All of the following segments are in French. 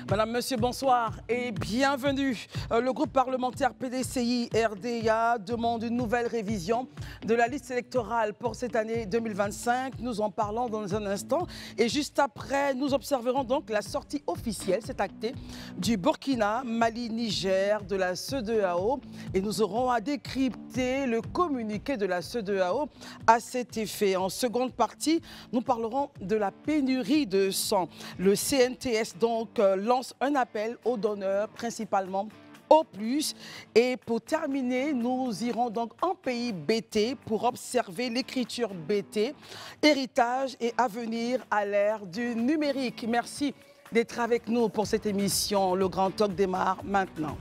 Madame, Monsieur, bonsoir et bienvenue. Le groupe parlementaire PDCI-RDA demande une nouvelle révision de la liste électorale pour cette année 2025. Nous en parlons dans un instant. Et juste après, nous observerons donc la sortie officielle, c'est acté, du Burkina, Mali, Niger, de la CEDEAO. Et nous aurons à décrypter le communiqué de la CEDEAO à cet effet. En seconde partie, nous parlerons de la pénurie de sang. Le CNTS donc lance un appel aux donneurs, principalement au plus. Et pour terminer, nous irons donc en pays BT pour observer l'écriture BT, héritage et avenir à l'ère du numérique. Merci d'être avec nous pour cette émission. Le Grand Talk démarre maintenant.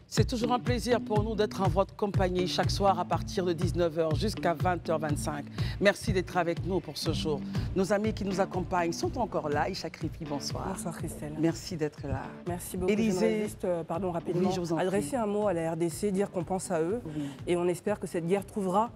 C'est toujours un plaisir pour nous d'être en votre compagnie chaque soir à partir de 19h jusqu'à 20h25. Merci d'être avec nous pour ce jour. Nos amis qui nous accompagnent sont encore là. Isha Krifi, bonsoir. Bonsoir Christelle. Merci d'être là. Merci beaucoup. Élisée, juste, pardon, rapidement, oui, je vous en adresser prie. un mot à la RDC, dire qu'on pense à eux et on espère que cette guerre trouvera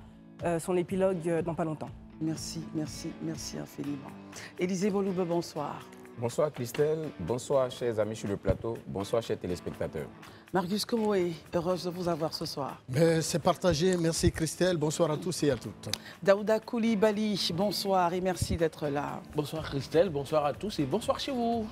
son épilogue dans pas longtemps. Merci, merci, merci infiniment. Élisée Boloube, bonsoir. Bonsoir Christelle, bonsoir chers amis sur le plateau, bonsoir chers téléspectateurs. Margus Komoé, heureuse de vous avoir ce soir. C'est partagé, merci Christelle, bonsoir à tous et à toutes. Daouda Koulibaly, bonsoir et merci d'être là. Bonsoir Christelle, bonsoir à tous et bonsoir chez vous.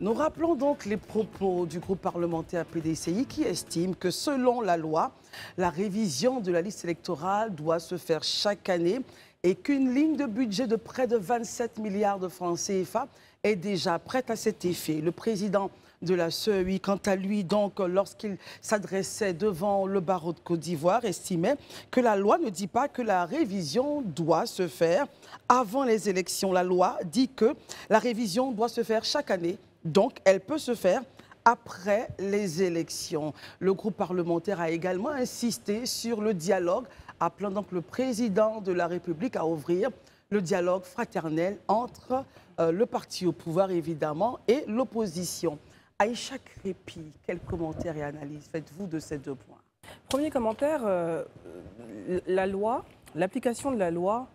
Nous rappelons donc les propos du groupe parlementaire PDCI qui estime que selon la loi, la révision de la liste électorale doit se faire chaque année et qu'une ligne de budget de près de 27 milliards de francs CFA est déjà prête à cet effet. Le président de la CEI, quant à lui, donc, lorsqu'il s'adressait devant le barreau de Côte d'Ivoire, estimait que la loi ne dit pas que la révision doit se faire avant les élections. La loi dit que la révision doit se faire chaque année, donc elle peut se faire après les élections. Le groupe parlementaire a également insisté sur le dialogue, appelant donc le président de la République à ouvrir le dialogue fraternel entre le parti au pouvoir, évidemment, et l'opposition. Aïcha Krifi, quels commentaires et analyses faites-vous de ces deux points? Premier commentaire, la loi, l'application de la loi,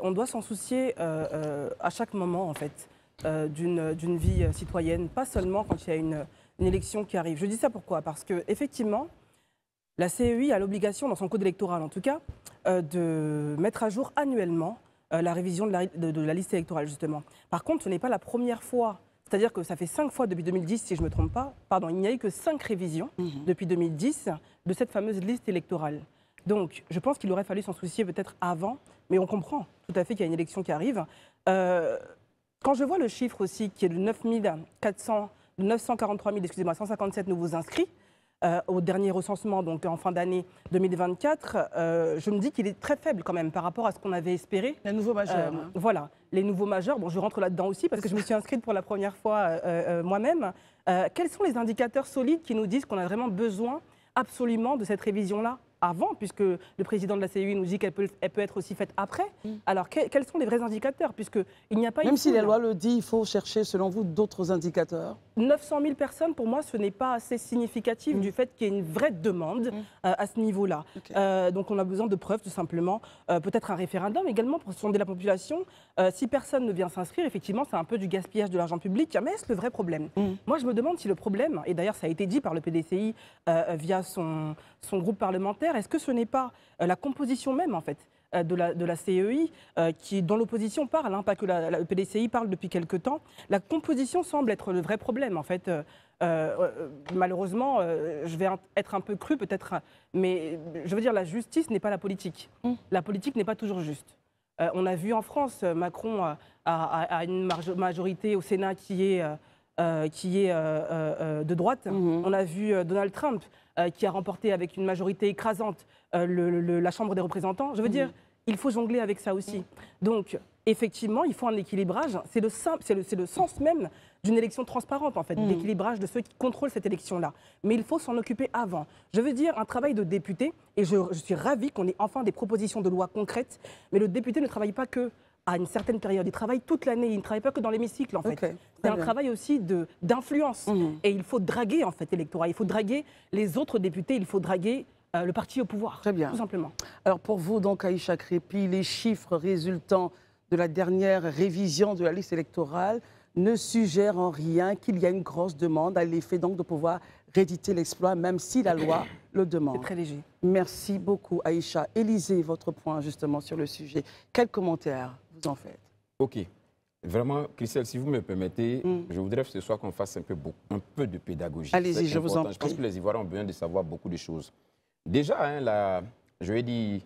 on doit s'en soucier à chaque moment, en fait, d'une vie citoyenne, pas seulement quand il y a une élection qui arrive. Je dis ça pourquoi? Parce qu'effectivement, la CEI a l'obligation, dans son code électoral en tout cas, de mettre à jour annuellement la révision de la liste électorale, justement. Par contre, ce n'est pas la première fois. C'est-à-dire que ça fait 5 fois depuis 2010, si je ne me trompe pas, pardon, il n'y a eu que 5 révisions depuis 2010 de cette fameuse liste électorale. Donc, je pense qu'il aurait fallu s'en soucier peut-être avant, mais on comprend tout à fait qu'il y a une élection qui arrive. Quand je vois le chiffre aussi, qui est de 943 157 nouveaux inscrits, au dernier recensement, donc en fin d'année 2024, je me dis qu'il est très faible quand même par rapport à ce qu'on avait espéré. Les nouveaux majeurs. Voilà, les nouveaux majeurs. Bon, je rentre là-dedans aussi parce que je me suis inscrite pour la première fois moi-même. Quels sont les indicateurs solides qui nous disent qu'on a vraiment besoin absolument de cette révision-là avant, puisque le président de la CEI nous dit qu'elle peut être aussi faite après. Alors, quels sont les vrais indicateurs, puisqu'il n'y a pas... Même si la loi le dit, il faut chercher, selon vous, d'autres indicateurs. 900 000 personnes, pour moi, ce n'est pas assez significatif du fait qu'il y ait une vraie demande à ce niveau-là. Okay. Donc, on a besoin de preuves, tout simplement. Peut-être un référendum également pour sonder la population. Si personne ne vient s'inscrire, effectivement, c'est un peu du gaspillage de l'argent public. Mais est-ce le vrai problème? Moi, je me demande si le problème, et d'ailleurs, ça a été dit par le PDCI via son groupe parlementaire, est-ce que ce n'est pas la composition même, en fait, de la CEI, qui, dont l'opposition parle, hein, pas que le PDCI parle depuis quelque temps. La composition semble être le vrai problème, en fait. Malheureusement, je vais être un peu cru peut-être, mais je veux dire, la justice n'est pas la politique. La politique n'est pas toujours juste. On a vu en France, Macron a une majorité au Sénat qui est de droite. On a vu Donald Trump qui a remporté avec une majorité écrasante la Chambre des représentants. Je veux dire, il faut jongler avec ça aussi. Donc, effectivement, il faut un équilibrage. C'est le sens même d'une élection transparente, en fait, l'équilibrage de ceux qui contrôlent cette élection-là. Mais il faut s'en occuper avant. Je veux dire, un travail de député, et je suis ravie qu'on ait enfin des propositions de loi concrètes, mais le député ne travaille pas que à une certaine période. Ils travaillent toute l'année, ils ne travaillent pas que dans l'hémicycle en fait. Ok, C'est un bien. travail aussi d'influence. Et il faut draguer en fait l'électorat, il faut draguer les autres députés, il faut draguer le parti au pouvoir. Très bien. Tout simplement. Alors pour vous, donc, Aïcha Crépy, les chiffres résultant de la dernière révision de la liste électorale ne suggèrent en rien qu'il y a une grosse demande à l'effet donc de pouvoir rééditer l'exploit, même si la loi le C'est demande. très léger. Merci beaucoup, Aïcha. Élisée, votre point justement sur le sujet. Quel commentaire vous en faites? OK. Vraiment, Christelle, si vous me permettez, je voudrais ce soir qu'on fasse un peu de pédagogie. Allez-y, C'est je vous en important. Je pense prie. que les Ivoiriens ont besoin de savoir beaucoup de choses. Déjà, hein, je vais dire,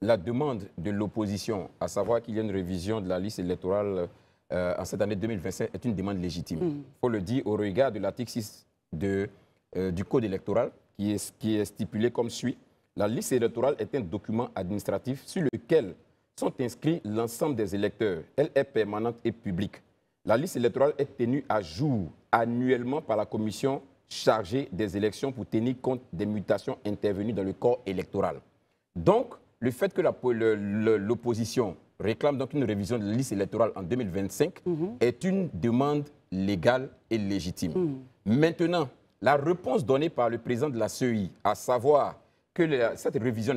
la demande de l'opposition, à savoir qu'il y ait une révision de la liste électorale en cette année 2025, est une demande légitime. Il faut le dire au regard de l'article 6 du Code électoral, qui est stipulé comme suit. La liste électorale est un document administratif sur lequel sont inscrits l'ensemble des électeurs. Elle est permanente et publique. La liste électorale est tenue à jour annuellement par la commission chargée des élections pour tenir compte des mutations intervenues dans le corps électoral. Donc, le fait que l'opposition réclame donc une révision de la liste électorale en 2025 est une demande légale et légitime. Maintenant, la réponse donnée par le président de la CEI, à savoir que cette révision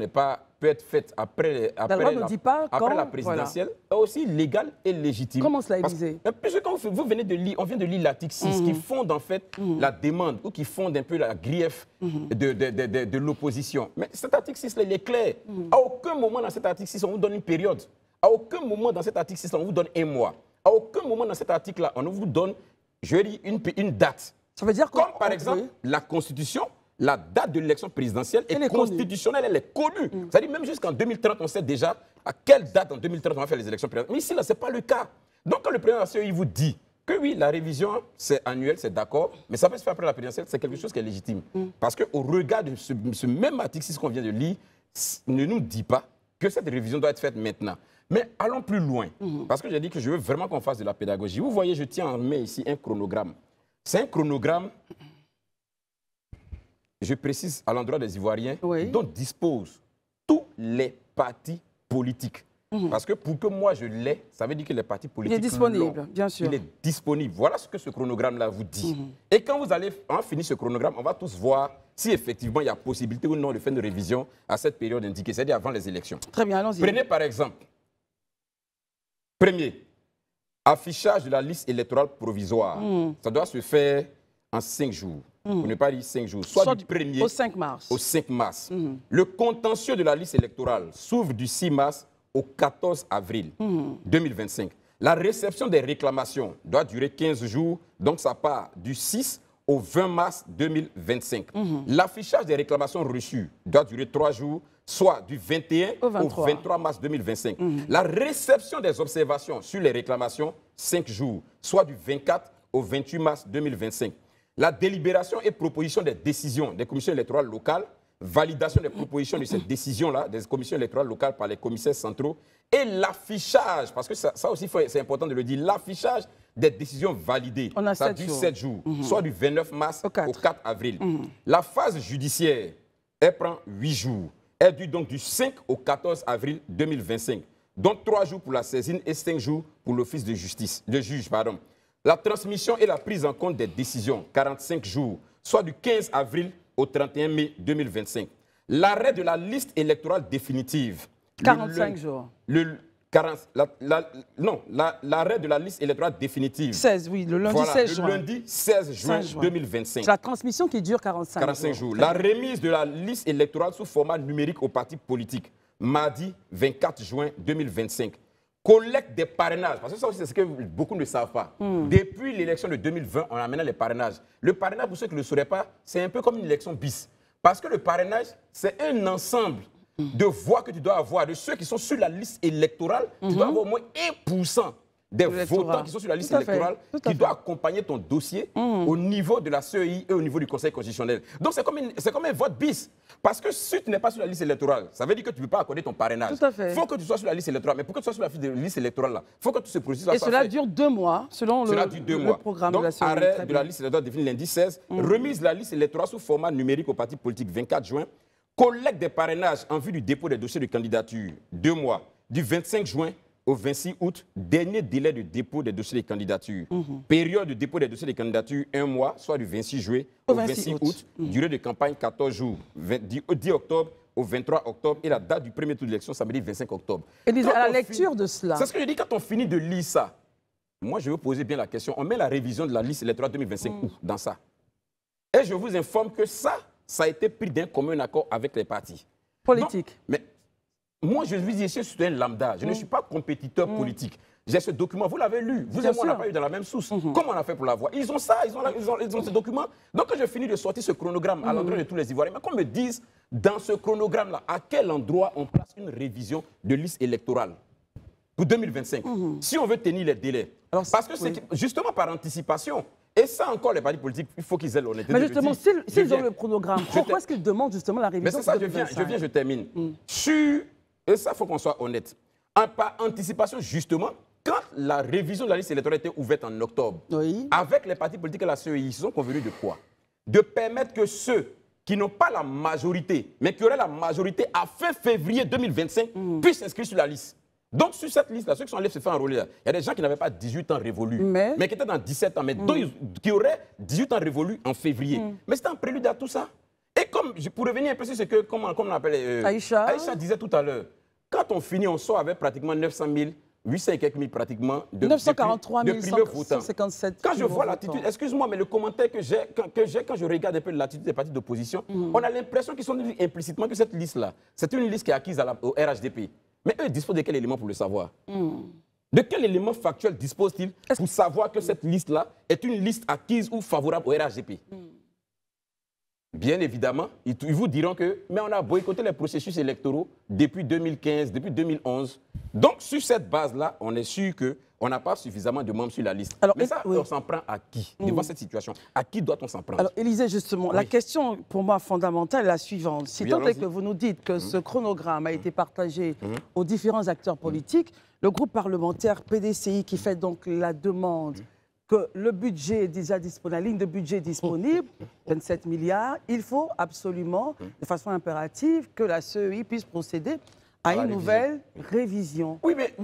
peut être faite après loi ne dit pas après quand, la présidentielle, est aussi légale et légitime. Comment cela, Parce- Élisée? Puisque quand vous venez de lire, on vient de lire l'article 6 qui fonde en fait la demande ou qui fonde un peu la grief de l'opposition. Mais cet article 6 là, il est clair. À aucun moment dans cet article 6, on vous donne une période. À aucun moment dans cet article 6 là, on vous donne un mois. À aucun moment dans cet article là, on vous donne, je vais dire, une date. Ça veut dire Comme par exemple, oui. la Constitution, la date de l'élection présidentielle Elle est est connue. constitutionnelle, elle est connue. C'est-à-dire même jusqu'en 2030, on sait déjà à quelle date en 2030 on va faire les élections présidentielles. Mais ici, là, ce n'est pas le cas. Donc quand le président de la CEI vous dit que oui, la révision, c'est annuel, c'est d'accord, mais ça peut se faire après la présidentielle, c'est quelque chose qui est légitime. Parce qu'au regard de ce même article 6 qu'on vient de lire, ne nous dit pas que cette révision doit être faite maintenant. Mais allons plus loin, parce que j'ai dit que je veux vraiment qu'on fasse de la pédagogie. Vous voyez, je tiens en main ici un chronogramme. C'est un chronogramme, je précise à l'endroit des Ivoiriens, Oui. dont disposent tous les partis politiques. Parce que pour que moi je l'ai, ça veut dire que les partis Il politiques est disponible, l'ont. bien sûr. Il est disponible. Voilà ce que ce chronogramme-là vous dit. Et quand vous allez en finir ce chronogramme, on va tous voir si effectivement il y a possibilité ou non de faire une révision à cette période indiquée, c'est-à-dire avant les élections. Très bien, allons-y. Prenez par exemple, premier, affichage de la liste électorale provisoire. Ça doit se faire en 5 jours. Pour ne pas dire 5 jours. Soit du 1er au 5 mars. au 5 mars. Le contentieux de la liste électorale s'ouvre du 6 mars au 14 avril 2025. La réception des réclamations doit durer 15 jours, donc ça part du 6 au 20 mars 2025. L'affichage des réclamations reçues doit durer 3 jours, soit du 21 Au au 23. 23 mars 2025. La réception des observations sur les réclamations, 5 jours, soit du 24 au 28 mars 2025. La délibération et proposition des décisions des commissions électorales locales, validation des propositions de cette décision-là, des commissions électorales locales par les commissaires centraux, et l'affichage, parce que ça aussi c'est important de le dire, l'affichage des décisions validées. On a ça 7 dure jours. 7 jours, soit du 29 mars Au 4. au 4 avril. La phase judiciaire, elle prend 8 jours. Elle dure donc du 5 au 14 avril 2025. Donc 3 jours pour la saisine et 5 jours pour l'office de justice, de juge. Pardon. La transmission et la prise en compte des décisions, 45 jours, soit du 15 avril au 31 mai 2025. L'arrêt de la liste électorale définitive. 45 jours. L'arrêt de la liste électorale définitive. 16, oui, le lundi Voilà, 16 juin. le lundi 16 juin 16 juin. 2025. C'est la transmission qui dure 45 45 jours. jours. La remise de la liste électorale sous format numérique aux partis politiques, mardi 24 juin 2025. Collecte des parrainages, parce que ça aussi c'est ce que beaucoup ne savent pas. Depuis l'élection de 2020, on a maintenant les parrainages. Le parrainage, pour ceux qui ne le sauraient pas, c'est un peu comme une élection bis. Parce que le parrainage, c'est un ensemble de voix que tu dois avoir, de ceux qui sont sur la liste électorale, tu dois avoir au moins 1% des L'électorat. votants qui sont sur la liste Tout à fait, électorale tout à qui fait. doivent accompagner ton dossier au niveau de la CEI et au niveau du Conseil constitutionnel. Donc c'est comme un vote bis. Parce que si tu n'es pas sur la liste électorale, ça veut dire que tu ne peux pas accorder ton parrainage. Tout à fait. Il faut que tu sois sur la liste électorale. Mais pour que tu sois sur la liste électorale, il faut que tout ce processus Et cela dure 2 mois, selon cela dure 2 le mois. programme Donc, de la CEI. arrêt Très de la bien. liste électorale définie lundi 16. Remise de la liste électorale sous format numérique aux partis politiques 24 juin. Collecte des parrainages en vue du dépôt des dossiers de candidature 2 mois. du 25 juin au 26 août, dernier délai de dépôt des dossiers de candidature. Période de dépôt des dossiers de candidature, 1 mois, soit du 26 juillet au 26 août. Durée de campagne, 14 jours, 10 octobre au 23 octobre. Et la date du premier tour d'élection, samedi 25 octobre. Élysée, à la lecture de cela. C'est ce que je dis quand on finit de lire ça. Moi, je vais poser bien la question. On met la révision de la liste électorale 2025 où dans ça? Et je vous informe que ça a été pris d'un commun accord avec les partis. Politique. Mais moi, je vous dis, je suis citoyen lambda. Je ne suis pas compétiteur politique. J'ai ce document, vous l'avez lu. Vous et moi, on n'a pas eu dans la même source. Comment on a fait pour l'avoir? Ils ont ça, ils ont ce document. Donc, quand je finis de sortir ce chronogramme à l'endroit de tous les Ivoiriens, mais qu'on me dise, dans ce chronogramme-là, à quel endroit on place une révision de liste électorale pour 2025, si on veut tenir les délais? Alors, parce que c'est justement par anticipation. Et ça encore, les partis politiques, il faut qu'ils aient l'honnêteté. Mais justement, s'ils ont le chronogramme, pourquoi est-ce qu'ils demandent justement la révision? Mais c'est ça, je termine. Et ça, il faut qu'on soit honnête. Par anticipation, justement, quand la révision de la liste électorale était ouverte en octobre, avec les partis politiques et la CEI, ils sont convenus de quoi? De permettre que ceux qui n'ont pas la majorité, mais qui auraient la majorité à fin février 2025, puissent s'inscrire sur la liste. Donc, sur cette liste-là, ceux qui sont allés se faire enrôler, il y a des gens qui n'avaient pas 18 ans révolus, mais qui étaient dans 17 ans, mais qui auraient 18 ans révolus en février. Mais c'était un prélude à tout ça. Et comme, pour revenir un peu sur ce que, comment on appelle, Aïcha disait tout à l'heure, quand on finit, on sort avec pratiquement 900 000, 800 et quelques mille pratiquement de 943 157. Quand je vois l'attitude, excuse-moi, mais le commentaire que j'ai quand je regarde un peu l'attitude des partis d'opposition, on a l'impression qu'ils sont dit implicitement que cette liste-là, c'est une liste qui est acquise au RHDP. Mais eux disposent de quel élément pour le savoir? De quel élément factuel disposent-ils pour savoir que cette liste-là est une liste acquise ou favorable au RHDP? Bien évidemment, ils vous diront que mais on a boycotté les processus électoraux depuis 2015, depuis 2011. Donc, sur cette base-là, on est sûr qu'on n'a pas suffisamment de membres sur la liste. Alors, mais ça, on s'en prend à qui devant cette situation? À qui doit-on s'en prendre? Alors, Élysée, justement, la question pour moi fondamentale est la suivante. Si tant est que vous nous dites que ce chronogramme a été partagé aux différents acteurs politiques, le groupe parlementaire PDCI qui fait donc la demande que le budget est déjà disponible, la ligne de budget est disponible, 27 milliards, il faut absolument, de façon impérative, que la CEI puisse procéder à une nouvelle révision. Oui, mais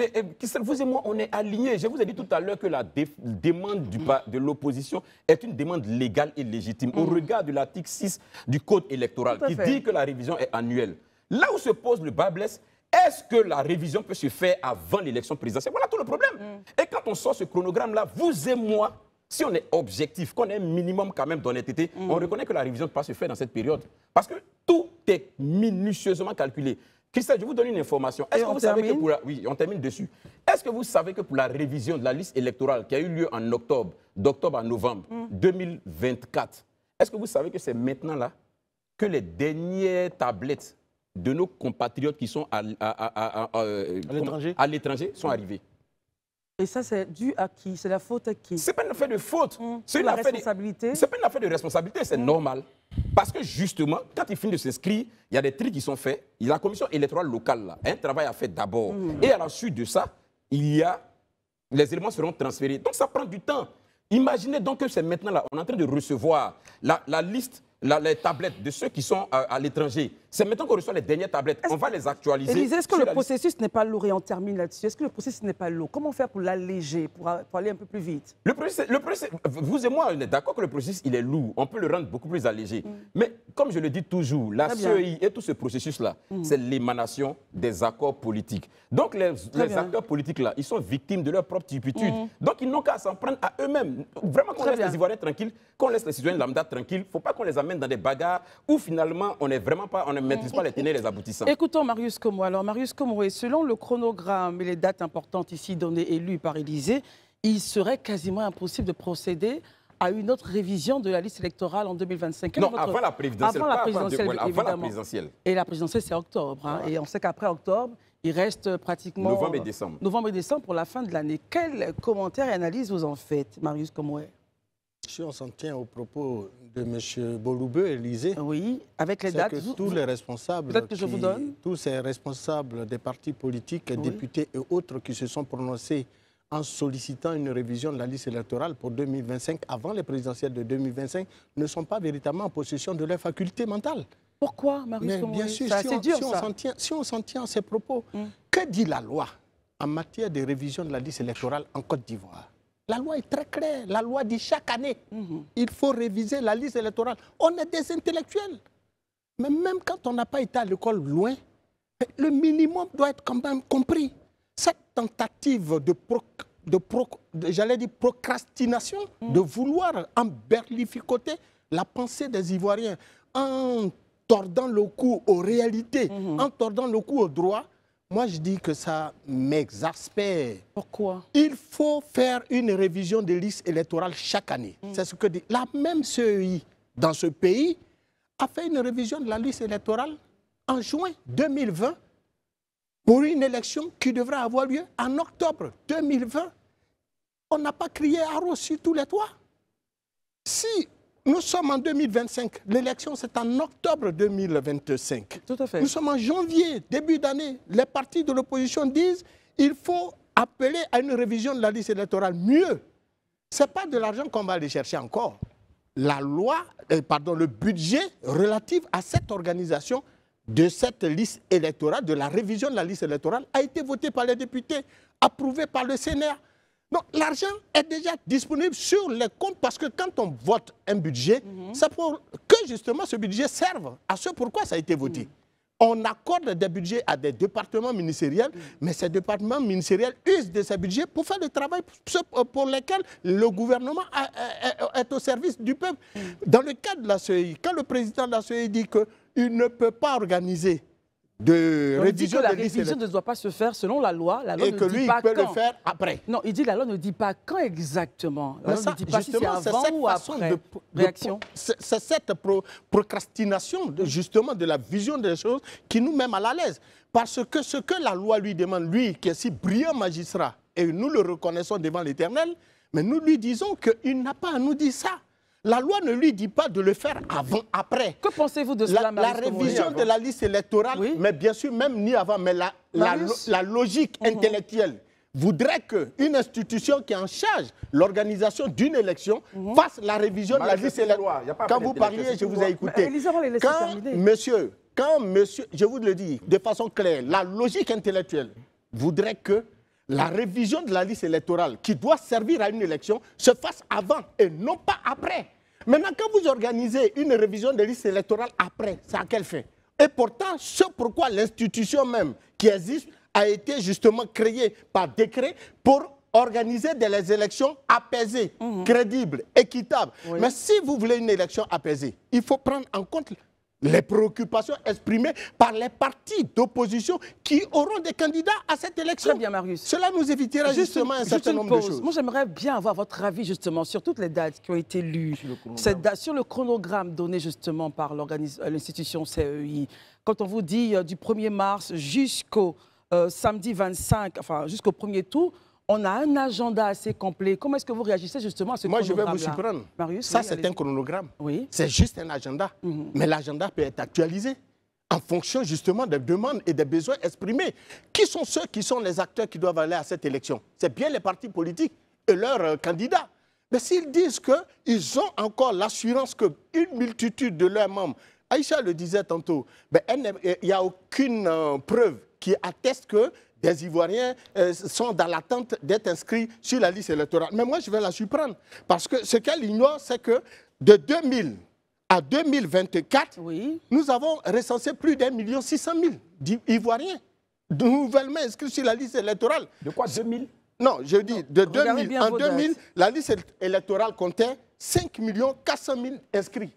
vous et moi, on est alignés. Je vous ai dit tout à l'heure que la demande de l'opposition est une demande légale et légitime au regard de l'article 6 du Code électoral qui dit que la révision est annuelle. Là où se pose le bas blesse, est-ce que la révision peut se faire avant l'élection présidentielle? Voilà tout le problème. Et quand on sort ce chronogramme-là, vous et moi, si on est objectif, qu'on ait un minimum quand même d'honnêteté, on reconnaît que la révision ne peut pas se faire dans cette période. Parce que tout est minutieusement calculé. Christelle, je vous donne une information. Est-ce que vous savez que pour oui, on termine dessus. Est-ce que vous savez que pour la révision de la liste électorale qui a eu lieu en octobre, d'octobre à novembre 2024, est-ce que vous savez que c'est maintenant là que les dernières tablettes de nos compatriotes qui sont à l'étranger sont arrivés? Et ça, c'est dû à qui? C'est la faute à qui? Ce n'est pas une affaire de faute. C'est la responsabilité. Ce n'est pas une affaire de responsabilité, c'est normal. Parce que justement, quand ils finissent de s'inscrire, il y a des tris qui sont faits. La commission électorale locale là, a un travail à faire d'abord. Et à la suite de ça, les éléments seront transférés. Donc ça prend du temps. Imaginez donc que c'est maintenant là, on est en train de recevoir la liste, les tablettes de ceux qui sont à l'étranger. C'est maintenant qu'on reçoit les dernières tablettes. On va les actualiser. Élysée, est-ce que le processus n'est pas lourd et on termine là-dessus? Est-ce que le processus n'est pas lourd? Comment faire pour l'alléger, pour aller un peu plus vite? Le processus, vous et moi, on est d'accord que le processus, il est lourd. On peut le rendre beaucoup plus allégé. Mais comme je le dis toujours, la CEI et tout ce processus-là, c'est l'émanation des accords politiques. Donc les acteurs politiques-là, ils sont victimes de leur propre turpitude. Donc ils n'ont qu'à s'en prendre à eux-mêmes. Vraiment qu'on laisse les Ivoiriens tranquilles, qu'on laisse les citoyens lambda tranquilles. Il ne faut pas qu'on les amène dans des bagarres où finalement on ne maîtrise pas les tenants et les aboutissants. Écoutons Marius Como. Alors Marius Como, selon le chronogramme et les dates importantes ici données élues par Élysée, il serait quasiment impossible de procéder à une autre révision de la liste électorale en 2025. Non, avant la présidentielle. Avant la présidentielle, avant la présidentielle. Et la présidentielle, c'est octobre. Hein, et on sait qu'après octobre, il reste pratiquement... Novembre et décembre. Novembre et décembre pour la fin de l'année. Quels commentaires et analyses vous en faites, Marius Como? Si on s'en tient aux propos de M. Boloubeu, Élysée, oui, avec les dates, tous les responsables, que je vous donne. Tous ces responsables des partis politiques, députés et autres qui se sont prononcés en sollicitant une révision de la liste électorale pour 2025, avant les présidentielles de 2025, ne sont pas véritablement en possession de leur faculté mentale. Pourquoi, Marius Mais bien sûr, c'est dur, ça. si on s'en tient à ces propos, que dit la loi en matière de révision de la liste électorale en Côte d'Ivoire? La loi est très claire. La loi dit chaque année, il faut réviser la liste électorale. On est des intellectuels. Mais même quand on n'a pas été à l'école loin, le minimum doit être quand même compris. Cette tentative j'allais dire procrastination, de vouloir emberlificoter la pensée des Ivoiriens en tordant le cou aux réalités, en tordant le cou au droit, moi je dis que ça m'exaspère. Pourquoi? Il faut faire une révision des listes électorales chaque année. C'est ce que dit la même CEI dans ce pays a fait une révision de la liste électorale en juin 2020 pour une élection qui devrait avoir lieu en octobre 2020. On n'a pas crié haro sur tous les toits. Si nous sommes en 2025, l'élection c'est en octobre 2025. Tout à fait. Nous sommes en janvier, début d'année. Les partis de l'opposition disent qu'il faut appeler à une révision de la liste électorale. Mieux, ce n'est pas de l'argent qu'on va aller chercher encore. La loi, le budget relatif à cette organisation de cette liste électorale, de la révision de la liste électorale, a été voté par les députés, approuvé par le Sénat. Donc l'argent est déjà disponible sur les comptes parce que quand on vote un budget, c'est pour que justement ce budget serve à ce pourquoi ça a été voté. On accorde des budgets à des départements ministériels, mais ces départements ministériels usent de ces budgets pour faire le travail pour lequel le gouvernement est au service du peuple. Dans le cas de la CEI, quand le président de la CEI dit qu'il ne peut pas organiser de révision, la révision ne doit pas se faire selon la loi. La loi et ne que dit lui, pas il peut quand. le faire après. Non, il dit la loi ne dit pas quand exactement. La loi Ça, ne dit pas si c'est avant cette ou après. Réaction. C'est cette procrastination justement de la vision des choses qui nous met mal à l'aise. Parce que ce que la loi lui demande, lui qui est si brillant magistrat, et nous le reconnaissons devant l'Éternel, mais nous lui disons qu'il n'a pas à nous dire ça. La loi ne lui dit pas de le faire avant, après. Que pensez-vous de cela, La révision de la liste électorale, mais bien sûr, même ni avant, mais la logique intellectuelle voudrait qu'une institution qui est en charge l'organisation d'une élection fasse la révision de la liste électorale. Quand vous parliez, je vous ai écouté. Quand monsieur, je vous le dis de façon claire, la logique intellectuelle voudrait que la révision de la liste électorale qui doit servir à une élection se fasse avant et non pas après. Maintenant, quand vous organisez une révision de la liste électorale après, c'est à quelle fin? Et pourtant, ce pourquoi l'institution même qui existe a été justement créée par décret pour organiser des élections apaisées, crédibles, équitables. Oui. Mais si vous voulez une élection apaisée, il faut prendre en compte les préoccupations exprimées par les partis d'opposition qui auront des candidats à cette élection. Très bien, Marius. Cela nous évitera justement un certain nombre de choses. Moi, j'aimerais bien avoir votre avis justement sur toutes les dates qui ont été lues, sur le chronogramme donné justement par l'institution CEI. Quand on vous dit du 1er mars jusqu'au samedi 25, enfin jusqu'au premier tour, on a un agenda assez complet. Comment est-ce que vous réagissez justement à ce chronogramme-là? Moi, je vais vous surprendre. Marius, ça, c'est un chronogramme. Oui. C'est juste un agenda. Mais l'agenda peut être actualisé en fonction justement des demandes et des besoins exprimés. Qui sont ceux qui sont les acteurs qui doivent aller à cette élection? C'est bien les partis politiques et leurs candidats. Mais s'ils disent qu'ils ont encore l'assurance qu'une multitude de leurs membres, Aïcha le disait tantôt, il n'y a aucune preuve qui atteste que des Ivoiriens sont dans l'attente d'être inscrits sur la liste électorale. Mais moi, je vais la surprendre. Parce que ce qu'elle ignore, c'est que de 2000 à 2024, nous avons recensé plus d'1 600 000 Ivoiriens nouvellement inscrits sur la liste électorale. De quoi, 2000? Non, je dis de 2000. En 2000, la liste électorale comptait 5 400 000 inscrits.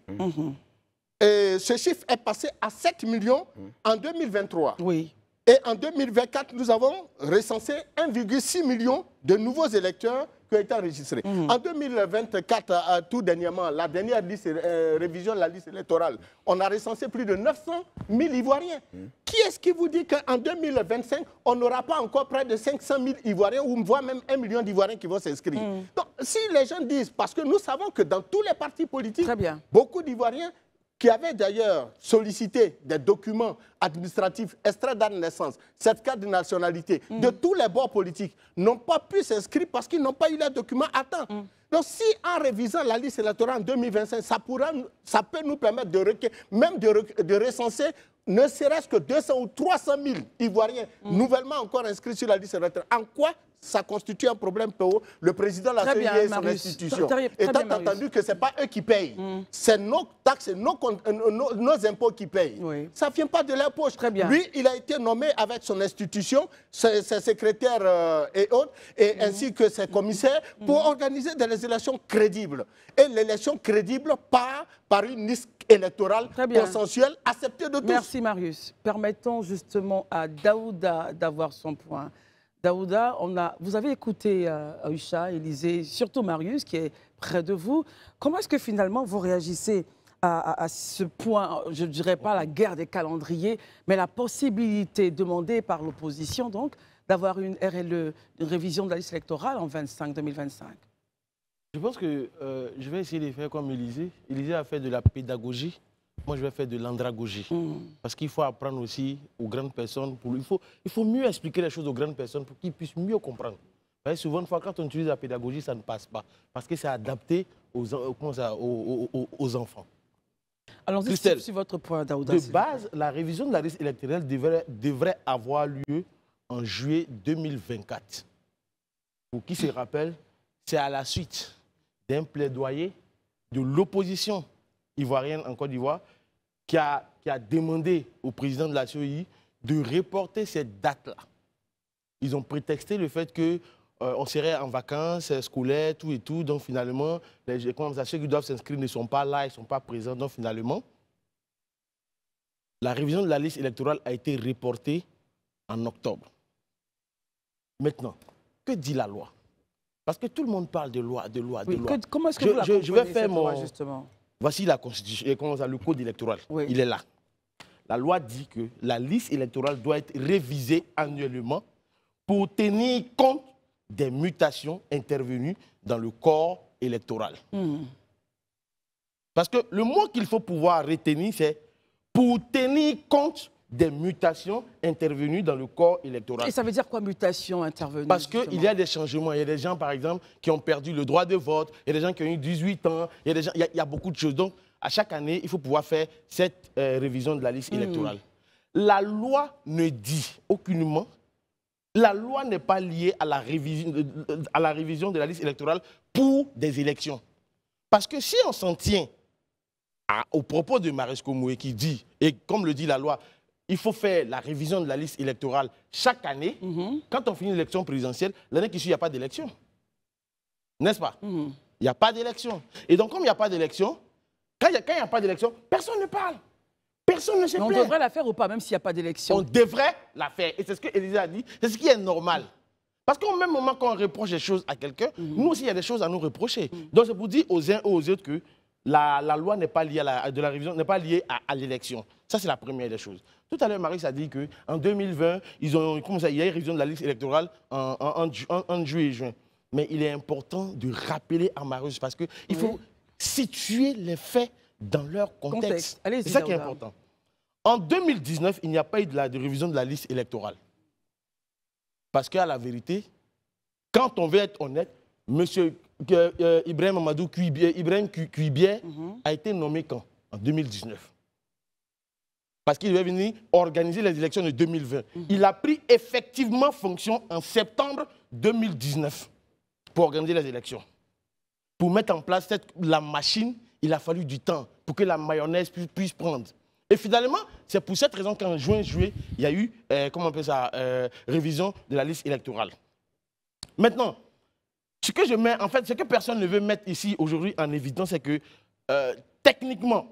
Et ce chiffre est passé à 7 millions en 2023. Oui. Et en 2024, nous avons recensé 1,6 million de nouveaux électeurs qui ont été enregistrés. En 2024, tout dernièrement, la dernière révision de la liste électorale, on a recensé plus de 900 000 Ivoiriens. Qui est-ce qui vous dit qu'en 2025, on n'aura pas encore près de 500 000 Ivoiriens ou voire même 1 million d'Ivoiriens qui vont s'inscrire? Donc, si les gens disent, parce que nous savons que dans tous les partis politiques, beaucoup d'Ivoiriens qui avaient d'ailleurs sollicité des documents administratifs, extraits d'acte de naissance, certificat de nationalité, de tous les bords politiques, n'ont pas pu s'inscrire parce qu'ils n'ont pas eu les documents à temps. Donc, si en révisant la liste électorale en 2025, ça peut nous permettre de recenser ne serait-ce que 200 ou 300 000 Ivoiriens nouvellement encore inscrits sur la liste électorale. En quoi ça constitue un problème pour le président de la CEI et son institution? Étant entendu que ce n'est pas eux qui payent, c'est nos taxes, nos impôts qui payent. Oui. Ça ne vient pas de leur poche. Lui, il a été nommé avec son institution, ses secrétaires et autres, et ainsi que ses commissaires, pour organiser des élections crédibles. Et l'élection crédible part par une liste électorale consensuelle, acceptée de tous. Merci Marius. Permettons justement à Daouda d'avoir son point. Daouda, vous avez écouté Aïcha, Élisée, surtout Marius qui est près de vous. Comment est-ce que finalement vous réagissez à ce point, je ne dirais pas la guerre des calendriers, mais la possibilité demandée par l'opposition donc d'avoir une RLE, une révision de la liste électorale en 2025? Je pense que je vais essayer de faire comme Élisée. Élisée a fait de la pédagogie. Moi, je vais faire de l'andragogie. Parce qu'il faut apprendre aussi aux grandes personnes. Il faut mieux expliquer les choses aux grandes personnes pour qu'ils puissent mieux comprendre. Vous voyez, souvent, une fois, quand on utilise la pédagogie, ça ne passe pas. Parce que c'est adapté aux enfants. Alors, sur votre point, Daouda. De base, la révision de la liste électorale devrait avoir lieu en juillet 2024. Pour qui se rappelle, c'est à la suite d'un plaidoyer de l'opposition ivoirienne en Côte d'Ivoire qui a demandé au président de la CEI de reporter cette date-là. Ils ont prétexté le fait qu'on serait en vacances scolaires, tout et tout. Donc finalement, ceux qui doivent s'inscrire ne sont pas là, ils ne sont pas présents. Donc finalement, la révision de la liste électorale a été reportée en octobre. Maintenant, que dit la loi? Parce que tout le monde parle de loi, de loi, de loi. Comment est-ce que vous la comprenez, je vais faire cette loi, justement? Voici la Constitution, le code électoral. Oui. Il est là. La loi dit que la liste électorale doit être révisée annuellement pour tenir compte des mutations intervenues dans le corps électoral. Parce que le mot qu'il faut pouvoir retenir, c'est pour tenir compte des mutations intervenues dans le corps électoral. Et ça veut dire quoi, mutation intervenue? Parce qu'il y a des changements. Il y a des gens, par exemple, qui ont perdu le droit de vote. Il y a des gens qui ont eu 18 ans. Il y a beaucoup de choses. Donc, à chaque année, il faut pouvoir faire cette révision de la liste électorale. La loi ne dit aucunement, la loi n'est pas liée à la révision de la liste électorale pour des élections. Parce que si on s'en tient au propos de Maresco Moué qui dit, et comme le dit la loi, il faut faire la révision de la liste électorale chaque année. Quand on finit l'élection présidentielle, l'année qui suit, il n'y a pas d'élection. N'est-ce pas? Il n'y a pas d'élection. Et donc, comme il n'y a pas d'élection, quand il n'y a pas d'élection, personne ne parle. Personne ne se plaint. On devrait la faire ou pas, même s'il n'y a pas d'élection? On devrait la faire. Et c'est ce que Élisée a dit. C'est ce qui est normal. Parce qu'au même moment qu'on reproche des choses à quelqu'un, nous aussi, il y a des choses à nous reprocher. Donc, c'est pour dire aux uns et aux autres que la loi n'est pas liée à la révision, n'est pas liée à l'élection. Ça, c'est la première des choses. Tout à l'heure, Marius a dit qu'en 2020, il y a eu une révision de la liste électorale en juillet et juin. Mais il est important de rappeler à Marius parce qu'il faut situer les faits dans leur contexte. C'est ça qui est important. En 2019, il n'y a pas eu de révision de la liste électorale. Parce qu'à la vérité, quand on veut être honnête, M. Ibrahim Amadou Kuibier a été nommé quand? En 2019. Parce qu'il devait venir organiser les élections de 2020. Il a pris effectivement fonction en septembre 2019 pour organiser les élections. Pour mettre en place la machine, il a fallu du temps pour que la mayonnaise puisse prendre. Et finalement, c'est pour cette raison qu'en juin-juillet, il y a eu, comment on appelle ça, révision de la liste électorale. Maintenant, ce que je mets, en fait, ce que personne ne veut mettre ici aujourd'hui en évidence, c'est que techniquement,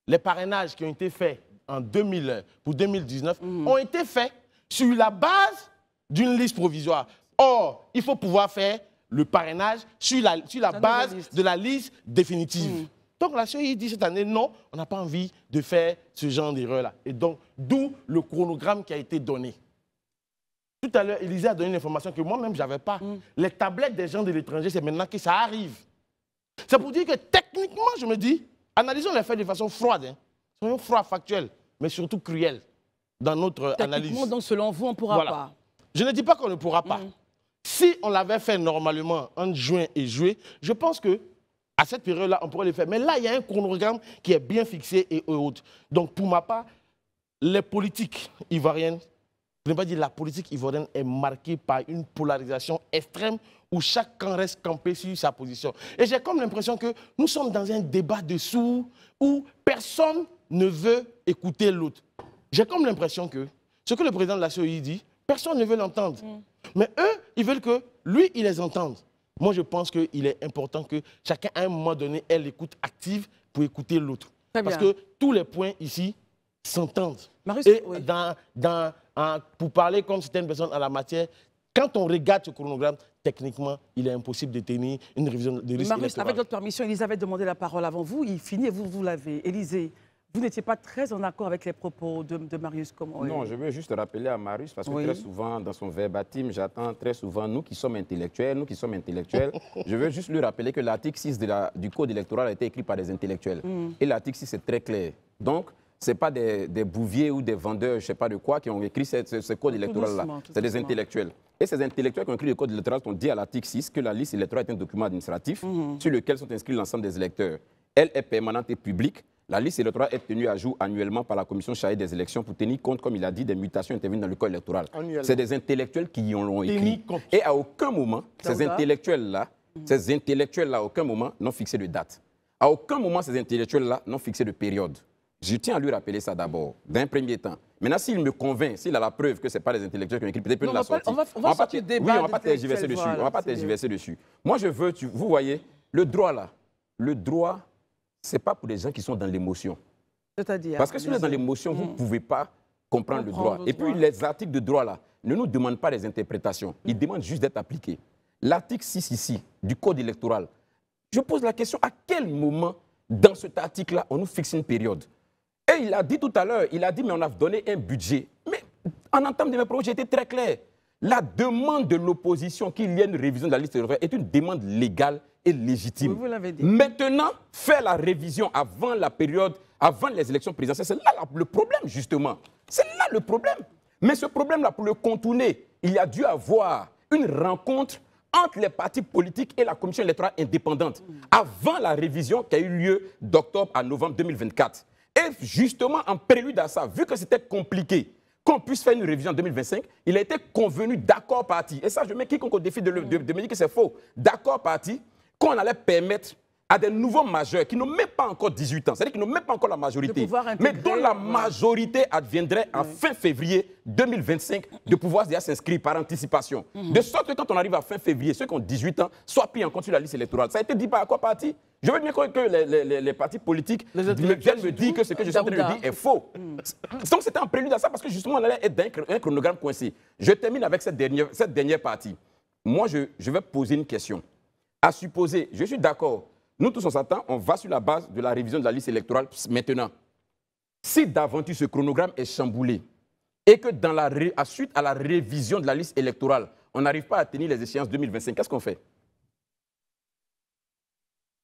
les parrainages qui ont été faits pour 2019 ont été faits sur la base d'une liste provisoire. Or, il faut pouvoir faire le parrainage sur la base de la liste définitive. Donc la CEI dit cette année, non, on n'a pas envie de faire ce genre d'erreur-là. Et donc, d'où le chronogramme qui a été donné. Tout à l'heure, Élisée a donné une information que moi-même, je n'avais pas. Les tablettes des gens de l'étranger, c'est maintenant que ça arrive. C'est pour dire que techniquement, je me dis, analysons les faits de façon froide. Soyons froids, factuels, mais surtout cruels dans notre analyse. Donc, selon vous, on ne pourra pas. Je ne dis pas qu'on ne pourra pas. Si on l'avait fait normalement entre juin et juillet, je pense que à cette période-là, on pourrait le faire. Mais là, il y a un chronogramme qui est bien fixé et haute. Donc, pour ma part, les politiques ivoiriennes, je ne vais pas dire la politique ivoirienne est marquée par une polarisation extrême où chaque camp reste campé sur sa position. Et j'ai comme l'impression que nous sommes dans un débat de sourds où personne ne veut écouter l'autre. J'ai comme l'impression que ce que le président de la CEI dit, personne ne veut l'entendre. Mais eux, ils veulent que lui, il les entende. Moi, je pense qu'il est important que chacun, à un moment donné, ait l'écoute active pour écouter l'autre. Parce que tous les points ici s'entendent. Et oui. pour parler comme certaines personnes en la matière, quand on regarde ce chronogramme, techniquement, il est impossible de tenir une révision de risque électoral. Avec votre permission, Elisabeth demandé la parole avant vous. Il finit et vous l'avez. Élisée, vous n'étiez pas très en accord avec les propos de Marius Komoro. Non, je veux juste rappeler à Marius, parce que très souvent, dans son verbatim, j'attends très souvent, nous qui sommes intellectuels, je veux juste lui rappeler que l'article 6 du Code électoral a été écrit par des intellectuels. Et l'article 6 est très clair. Donc, ce n'est pas des bouviers ou des vendeurs, je ne sais pas de quoi, qui ont écrit ce code électoral-là. C'est des intellectuels. Et ces intellectuels qui ont écrit le code électoral ont dit à l'article 6 que la liste électorale est un document administratif sur lequel sont inscrits l'ensemble des électeurs. Elle est permanente et publique. La liste électorale est tenue à jour annuellement par la commission chargée des élections pour tenir compte, comme il a dit, des mutations intervenues dans le code électoral. C'est des intellectuels qui y l'ont écrit. Et à aucun moment, ces intellectuels-là, à aucun moment, n'ont fixé de date. À aucun moment, ces intellectuels-là n'ont fixé de période. Je tiens à lui rappeler ça d'abord, d'un premier temps. Maintenant, s'il me convainc, s'il a la preuve que ce n'est pas les intellectuels qui ont écrit, peut-être peut la sortir. On va sortir du débat. Oui, on ne va pas tergiverser dessus. On va pas tergiverser dessus. Moi, je veux, vous voyez, le droit là, le droit, ce n'est pas pour des gens qui sont dans l'émotion. C'est-à-dire? Parce que si vous êtes dans l'émotion, vous ne pouvez pas comprendre le droit. Et puis, les articles de droit là ne nous demandent pas des interprétations. Ils demandent juste d'être appliqués. L'article 6 ici, du Code électoral, je pose la question, à quel moment, dans cet article-là, on nous fixe une période? Et il a dit tout à l'heure, il a dit, mais on a donné un budget. Mais en entame de mes propos, j'ai été très clair. La demande de l'opposition qu'il y ait une révision de la liste électorale est une demande légale et légitime. Vous l'avez dit. Maintenant, faire la révision avant la période, avant les élections présidentielles, c'est là le problème, justement. C'est là le problème. Mais ce problème-là, pour le contourner, il a dû avoir une rencontre entre les partis politiques et la commission électorale indépendante avant la révision qui a eu lieu d'octobre à novembre 2024. Et justement, en prélude à ça, vu que c'était compliqué qu'on puisse faire une révision en 2025, il a été convenu d'accord parti. Et ça, je mets quiconque au défi de me dire que c'est faux. D'accord parti, qu'on allait permettre à des nouveaux majeurs qui n'ont même pas encore 18 ans, c'est-à-dire qui n'ont même pas encore la majorité, mais dont la majorité adviendrait en fin février 2025, de pouvoir déjà s'inscrire par anticipation. De sorte que quand on arrive à fin février, ceux qui ont 18 ans soient pris en compte sur la liste électorale. Ça a été dit par quoi parti? Je veux bien que les partis politiques viennent me dire que ce que je suis en train de dire est faux. Donc c'était en prélude à ça parce que justement on allait être dans un chronogramme coincé. Je termine avec cette dernière partie. Moi, je vais poser une question. À supposer, je suis d'accord, nous tous on s'attend, on va sur la base de la révision de la liste électorale maintenant. Si d'aventure ce chronogramme est chamboulé et que suite à la révision de la liste électorale, on n'arrive pas à tenir les échéances 2025, qu'est-ce qu'on fait?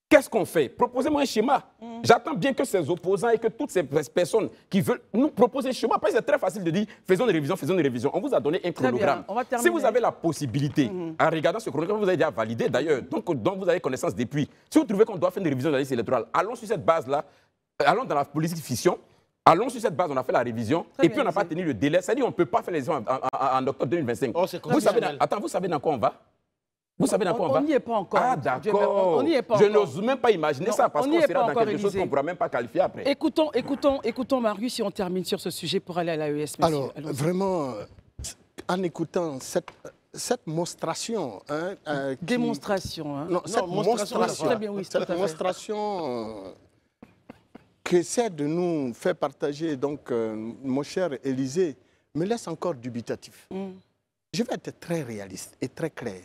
Qu'est-ce qu'on fait? Proposez-moi un schéma. J'attends bien que ces opposants et que toutes ces personnes qui veulent nous proposer un schéma. Parce que c'est très facile de dire faisons une révision. On vous a donné un chronogramme. Si vous avez la possibilité, en regardant ce chronogramme, vous avez déjà validé d'ailleurs, donc vous avez connaissance depuis. Si vous trouvez qu'on doit faire une révision de la liste électorale, allons sur cette base-là, allons dans la politique fission, allons sur cette base, on a fait la révision, et puis on n'a pas tenu le délai. C'est-à-dire qu'on ne peut pas faire les élections en octobre 2025. Vous savez dans quoi on va? Vous savez dans quoi on va? On n'y est pas encore. Ah d'accord. Je n'ose même pas imaginer ça parce qu'on sera dans quelque chose qu'on ne pourra même pas qualifier après. Écoutons Marius si on termine sur ce sujet pour aller à l'AES. Alors, vraiment, en écoutant cette monstration... démonstration. Hein. Non, cette monstration qu'essaie de nous faire partager, donc, mon cher Élisée, me laisse encore dubitatif. Je vais être très réaliste et très clair.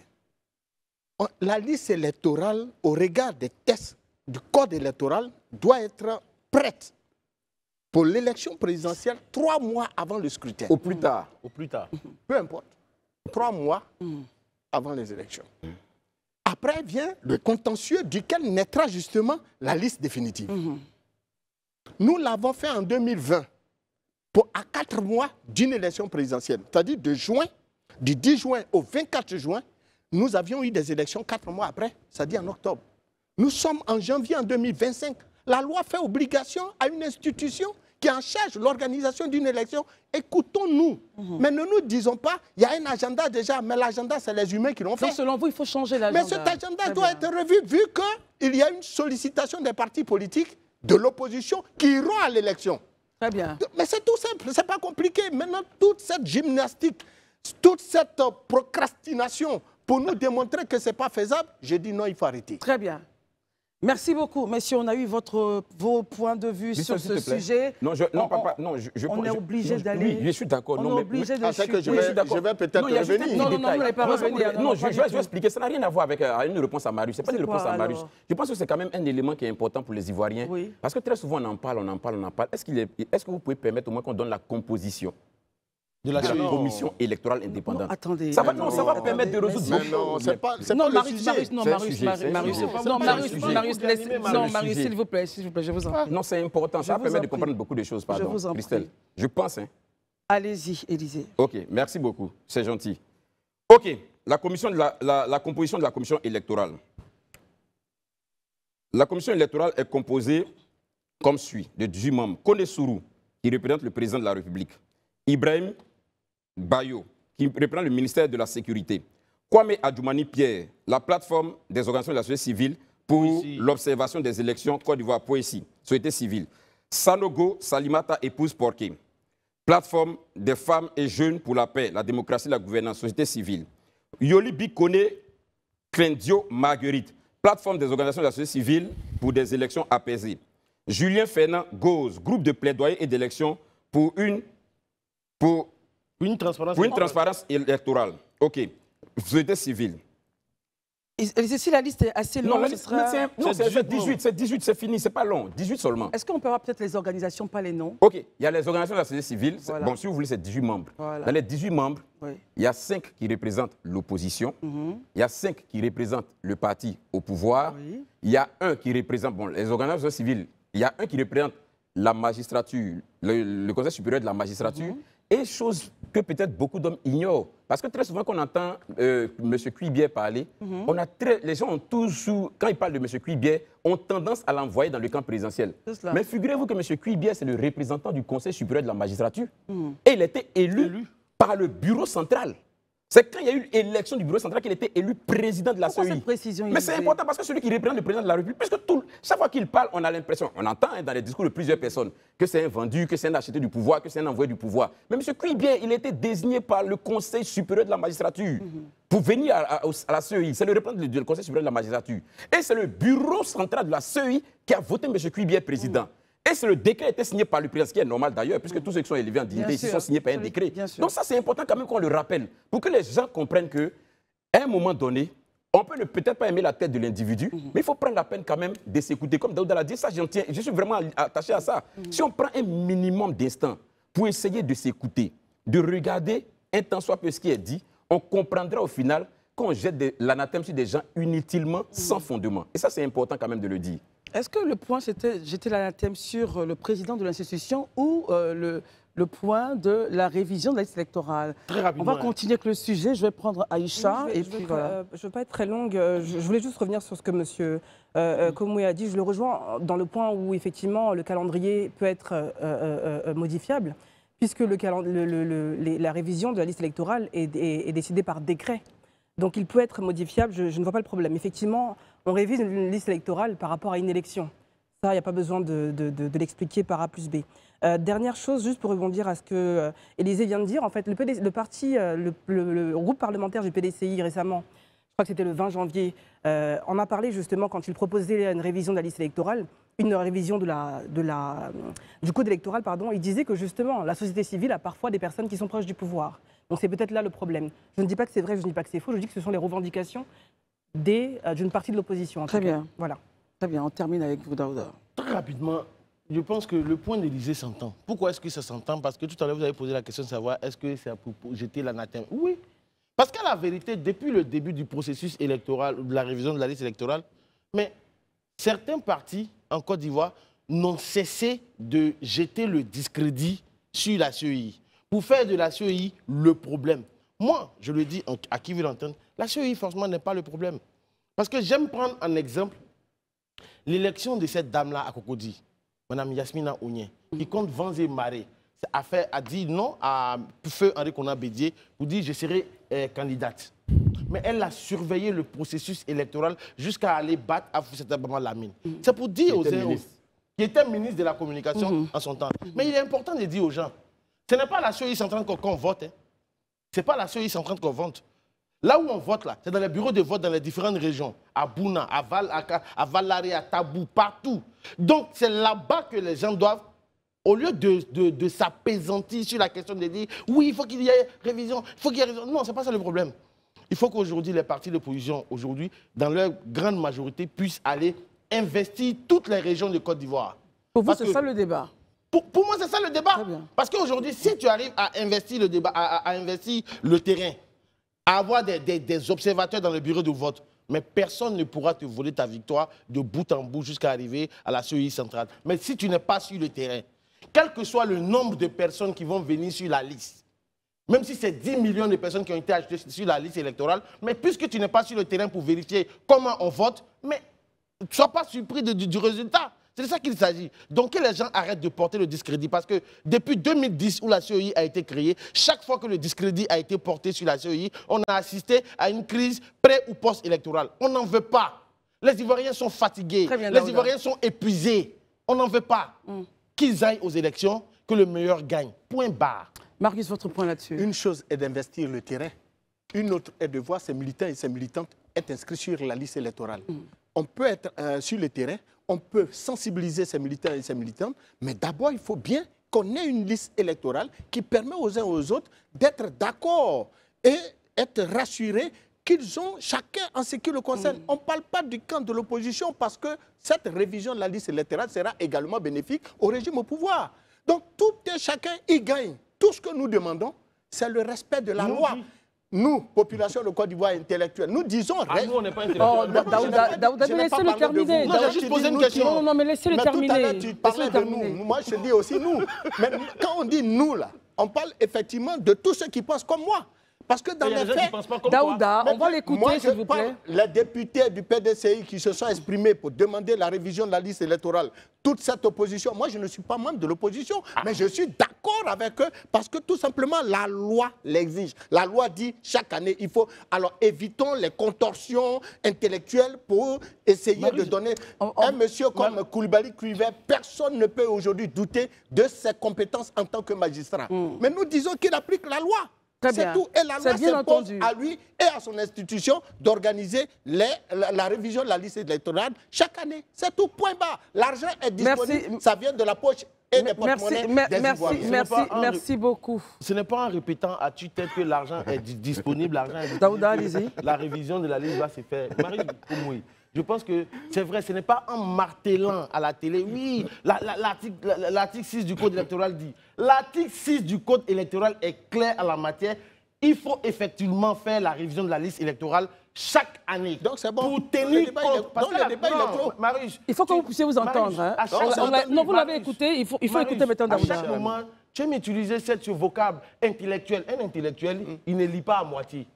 La liste électorale, au regard des tests du code électoral, doit être prête pour l'élection présidentielle 3 mois avant le scrutin. Au plus tard. Au plus tard. Peu importe. 3 mois avant les élections. Après vient le contentieux duquel naîtra justement la liste définitive. Nous l'avons fait en 2020, à 4 mois d'une élection présidentielle. C'est-à-dire du 10 juin au 24 juin, nous avions eu des élections 4 mois après, c'est-à-dire en octobre. Nous sommes en janvier en 2025. La loi fait obligation à une institution qui en charge l'organisation d'une élection. Écoutons-nous. Mais ne nous disons pas, il y a un agenda déjà, mais l'agenda, c'est les humains qui l'ont fait. Donc, selon vous, il faut changer l'agenda. Mais cet agenda doit être revu, vu qu'il y a une sollicitation des partis politiques de l'opposition qui iront à l'élection. Très bien. Mais c'est tout simple, c'est pas compliqué. Maintenant, toute cette gymnastique, toute cette procrastination pour nous démontrer que ce n'est pas faisable, j'ai dit non, il faut arrêter. Très bien. Merci beaucoup, messieurs. On a eu vos points de vue sur ce sujet. Non, on est obligé d'aller. Oui, je suis d'accord. On est obligé de je vais peut-être revenir. Non, vous n'allez pas revenir. Non, je vais expliquer. Ça n'a rien à voir avec une réponse à Marius. Ce n'est pas une réponse à Marius. Je pense que c'est quand même un élément qui est important pour les Ivoiriens. Oui. Parce que très souvent, on en parle. Est-ce que vous pouvez permettre au moins qu'on donne la composition de la commission électorale indépendante? Non, attendez. Ça va permettre de résoudre. Mais non, c'est pas Marius, s'il vous plaît, je vous en prie. Non, c'est important. Ça permet de comprendre beaucoup de choses. Pardon, Christelle. Je pense. Allez-y, Élisée. OK, merci beaucoup. C'est gentil. OK, la composition de la commission électorale. La commission électorale est composée comme suit, de 18 membres. Kone Sourou, qui représente le président de la République. Ibrahim Bayo, qui représente le ministère de la Sécurité. Kwame Adjoumani Pierre, la plateforme des organisations de la société civile pour l'observation des élections Côte d'Ivoire, Poésie, société civile. Sanogo Salimata, épouse Porquet, plateforme des femmes et jeunes pour la paix, la démocratie et la gouvernance, société civile. Yoli Bikone Klendio Marguerite, plateforme des organisations de la société civile pour des élections apaisées. Julien Fernand Gauze, groupe de plaidoyer et d'élection pour une transparence électorale. OK. Société civile. Si la liste est assez longue, c'est 18, c'est fini, c'est pas long. 18 seulement. Est-ce qu'on peut avoir peut-être les organisations, pas les noms? OK. Il y a les organisations de la société civile. Voilà. Bon, si vous voulez, c'est 18 membres. Voilà. Dans les 18 membres, il y a 5 qui représentent l'opposition. Il y a 5 qui représentent le parti au pouvoir. Il y a un qui représente, les organisations civiles, il y a un qui représente la magistrature, le Conseil supérieur de la magistrature. Et chose que peut-être beaucoup d'hommes ignorent. Parce que très souvent, quand on entend M. Cuibier parler, les gens ont toujours, quand ils parlent de M. Cuibier, ont tendance à l'envoyer dans le camp présidentiel. Mais figurez-vous que M. Cuibier, c'est le représentant du Conseil supérieur de la magistrature. Et il était élu par le bureau central. C'est quand il y a eu l'élection du bureau central qu'il était élu président de la CEI. Cette précision, mais c'est important parce que celui qui représente le président de la République, puisque chaque fois qu'il parle, on a l'impression, on entend dans les discours de plusieurs personnes, que c'est un vendu, que c'est un acheté du pouvoir, que c'est un envoyé du pouvoir. Mais M. Cuibier, il était désigné par le Conseil supérieur de la magistrature pour venir à la CEI. C'est le représentant du Conseil supérieur de la magistrature. Et c'est le bureau central de la CEI qui a voté M. Cuibier président. Et c'est le décret qui était signé par le président, ce qui est normal d'ailleurs, puisque tous ceux qui sont élevés en dignité ici sont signés par un décret. Donc ça, c'est important quand même qu'on le rappelle, pour que les gens comprennent qu'à un moment donné, on peut peut-être pas aimer la tête de l'individu, mais il faut prendre la peine quand même de s'écouter. Comme Daouda l'a dit, ça, je suis vraiment attaché à ça. Si on prend un minimum d'instant pour essayer de s'écouter, de regarder un tant soit peu ce qui est dit, on comprendra au final qu'on jette l'anathème sur des gens inutilement, sans fondement. Et ça, c'est important quand même de le dire. Est-ce que le point, c'était jeter l'anathème sur le président de l'institution ou le point de la révision de la liste électorale? Très rapidement. On va continuer avec le sujet. Je vais prendre Aïcha. Je ne veux pas être très longue. Je voulais juste revenir sur ce que M. Komoué a dit. Je le rejoins dans le point où, effectivement, le calendrier peut être modifiable, puisque la révision de la liste électorale est décidée par décret. Donc il peut être modifiable, je ne vois pas le problème. Effectivement, on révise une liste électorale par rapport à une élection. Ça, il n'y a pas besoin de l'expliquer par A plus B. Dernière chose, juste pour rebondir à ce que Élisée vient de dire, en fait, le groupe parlementaire du PDCI récemment, je crois que c'était le 20 janvier, en a parlé justement quand il proposait une révision de la liste électorale, une révision du code électoral, pardon. Il disait que justement, la société civile a parfois des personnes qui sont proches du pouvoir. Donc c'est peut-être là le problème. Je ne dis pas que c'est vrai, je ne dis pas que c'est faux, je dis que ce sont les revendications d'une partie de l'opposition. Très bien. Voilà. Très bien, on termine avec vous, Daouda. Très rapidement, je pense que le point d'Élysée s'entend. Pourquoi est-ce que ça s'entend? Parce que tout à l'heure, vous avez posé la question de savoir est-ce que c'est pour jeter l'anathème. Oui. Parce qu'à la vérité, depuis le début du processus électoral, de la révision de la liste électorale, mais certains partis en Côte d'Ivoire n'ont cessé de jeter le discrédit sur la CEI, pour faire de la CEI le problème. Moi, je le dis à qui veut l'entendre, la CEI, forcément, n'est pas le problème. Parce que j'aime prendre en exemple l'élection de cette dame-là à Cocody, Mme Yasmina Ounye, qui compte vents et marées, a dit non à Feu Henri Konan Bédié pour dire je serai candidate. Mais elle a surveillé le processus électoral jusqu'à aller battre Afoussata Bama Lamine. C'est pour dire aux gens qui était ministre de la communication en son temps. Mais il est important de dire aux gens, ce n'est pas la CEI centrale qu'on vote. Hein. Ce n'est pas la CEI centrale qu'on vote. Là où on vote, là, c'est dans les bureaux de vote dans les différentes régions. À Bouna, à Valare, à Tabou, partout. Donc c'est là-bas que les gens doivent, au lieu de s'apaisantir sur la question de dire oui, il faut qu'il y ait révision, il faut qu'il y ait révision. Non, ce n'est pas ça le problème. Il faut qu'aujourd'hui, les partis d'opposition, aujourd'hui, dans leur grande majorité, puissent aller investir toutes les régions de Côte d'Ivoire. Pour vous, c'est ça le débat? Pour moi, c'est ça le débat. Parce qu'aujourd'hui, si tu arrives à investir le débat, à investir le terrain, à avoir des observateurs dans le bureau de vote, mais personne ne pourra te voler ta victoire de bout en bout jusqu'à arriver à la CEI centrale. Mais si tu n'es pas sur le terrain, quel que soit le nombre de personnes qui vont venir sur la liste, même si c'est 10 millions de personnes qui ont été ajoutées sur la liste électorale, mais puisque tu n'es pas sur le terrain pour vérifier comment on vote, mais ne sois pas surpris du résultat. C'est de ça qu'il s'agit. Donc que les gens arrêtent de porter le discrédit. Parce que depuis 2010, où la CEI a été créée, chaque fois que le discrédit a été porté sur la CEI, on a assisté à une crise pré- ou post-électorale. On n'en veut pas. Les Ivoiriens sont fatigués. Les Ivoiriens sont épuisés. On n'en veut pas. Qu'ils aillent aux élections, que le meilleur gagne. Point barre. Marcus, votre point là-dessus? Une chose est d'investir le terrain. Une autre est de voir ces militants et ces militantes être inscrits sur la liste électorale. On peut être sur le terrain, on peut sensibiliser ces militants et ces militantes, mais d'abord, il faut bien qu'on ait une liste électorale qui permet aux uns et aux autres d'être d'accord et être rassurés qu'ils ont chacun en ce qui le concerne. On ne parle pas du camp de l'opposition parce que cette révision de la liste électorale sera également bénéfique au régime au pouvoir. Donc, tout et chacun y gagne. Tout ce que nous demandons, c'est le respect de la loi. Nous, population de Côte d'Ivoire intellectuelle, nous disons... nous, on n'est pas intellectuels. Daouda, laissez-le terminer. Non, j'ai juste posé une question. Non, mais laissez-le terminer. Tout à l'heure, tu parlais de nous. Moi, je dis aussi nous. Mais quand on dit nous, là, on parle effectivement de tous ceux qui pensent comme moi. Parce que dans les faits... Daouda, on va l'écouter, s'il vous plaît. Les députés du PDCI qui se sont exprimés pour demander la révision de la liste électorale, toute cette opposition, moi, je ne suis pas membre de l'opposition, mais je suis d'accord avec eux parce que tout simplement, la loi l'exige. La loi dit chaque année, il faut... Alors, évitons les contorsions intellectuelles pour essayer de donner... Un monsieur comme Koulibaly Kluivert, personne ne peut aujourd'hui douter de ses compétences en tant que magistrat. Mais nous disons qu'il applique la loi. C'est tout. Et la loi s'impose à lui et à son institution d'organiser la révision de la liste électorale chaque année. C'est tout, point barre. L'argent est disponible, ça vient de la poche et des porte-monnaies des Ivoiriens. Merci beaucoup. Ce n'est pas en répétant à tue-tête que l'argent est disponible, l'argent est disponible. Daouda, allez-y. La révision de la liste va se faire. Marie Koumoui, je pense que c'est vrai, ce n'est pas en martelant à la télé. Oui, l'article 6 du Code électoral dit. L'article 6 du Code électoral est clair en la matière. Il faut effectivement faire la révision de la liste électorale chaque année. Donc c'est bon. Pour tenir compte. Parce que le débat, il est trop. Marius, il faut que vous puissiez vous entendre. Hein. Non, vous l'avez écouté, il faut écouter maintenant Daouda. À chaque moment, tu aimes utiliser ce vocable intellectuel. Un intellectuel, il ne lit pas à moitié.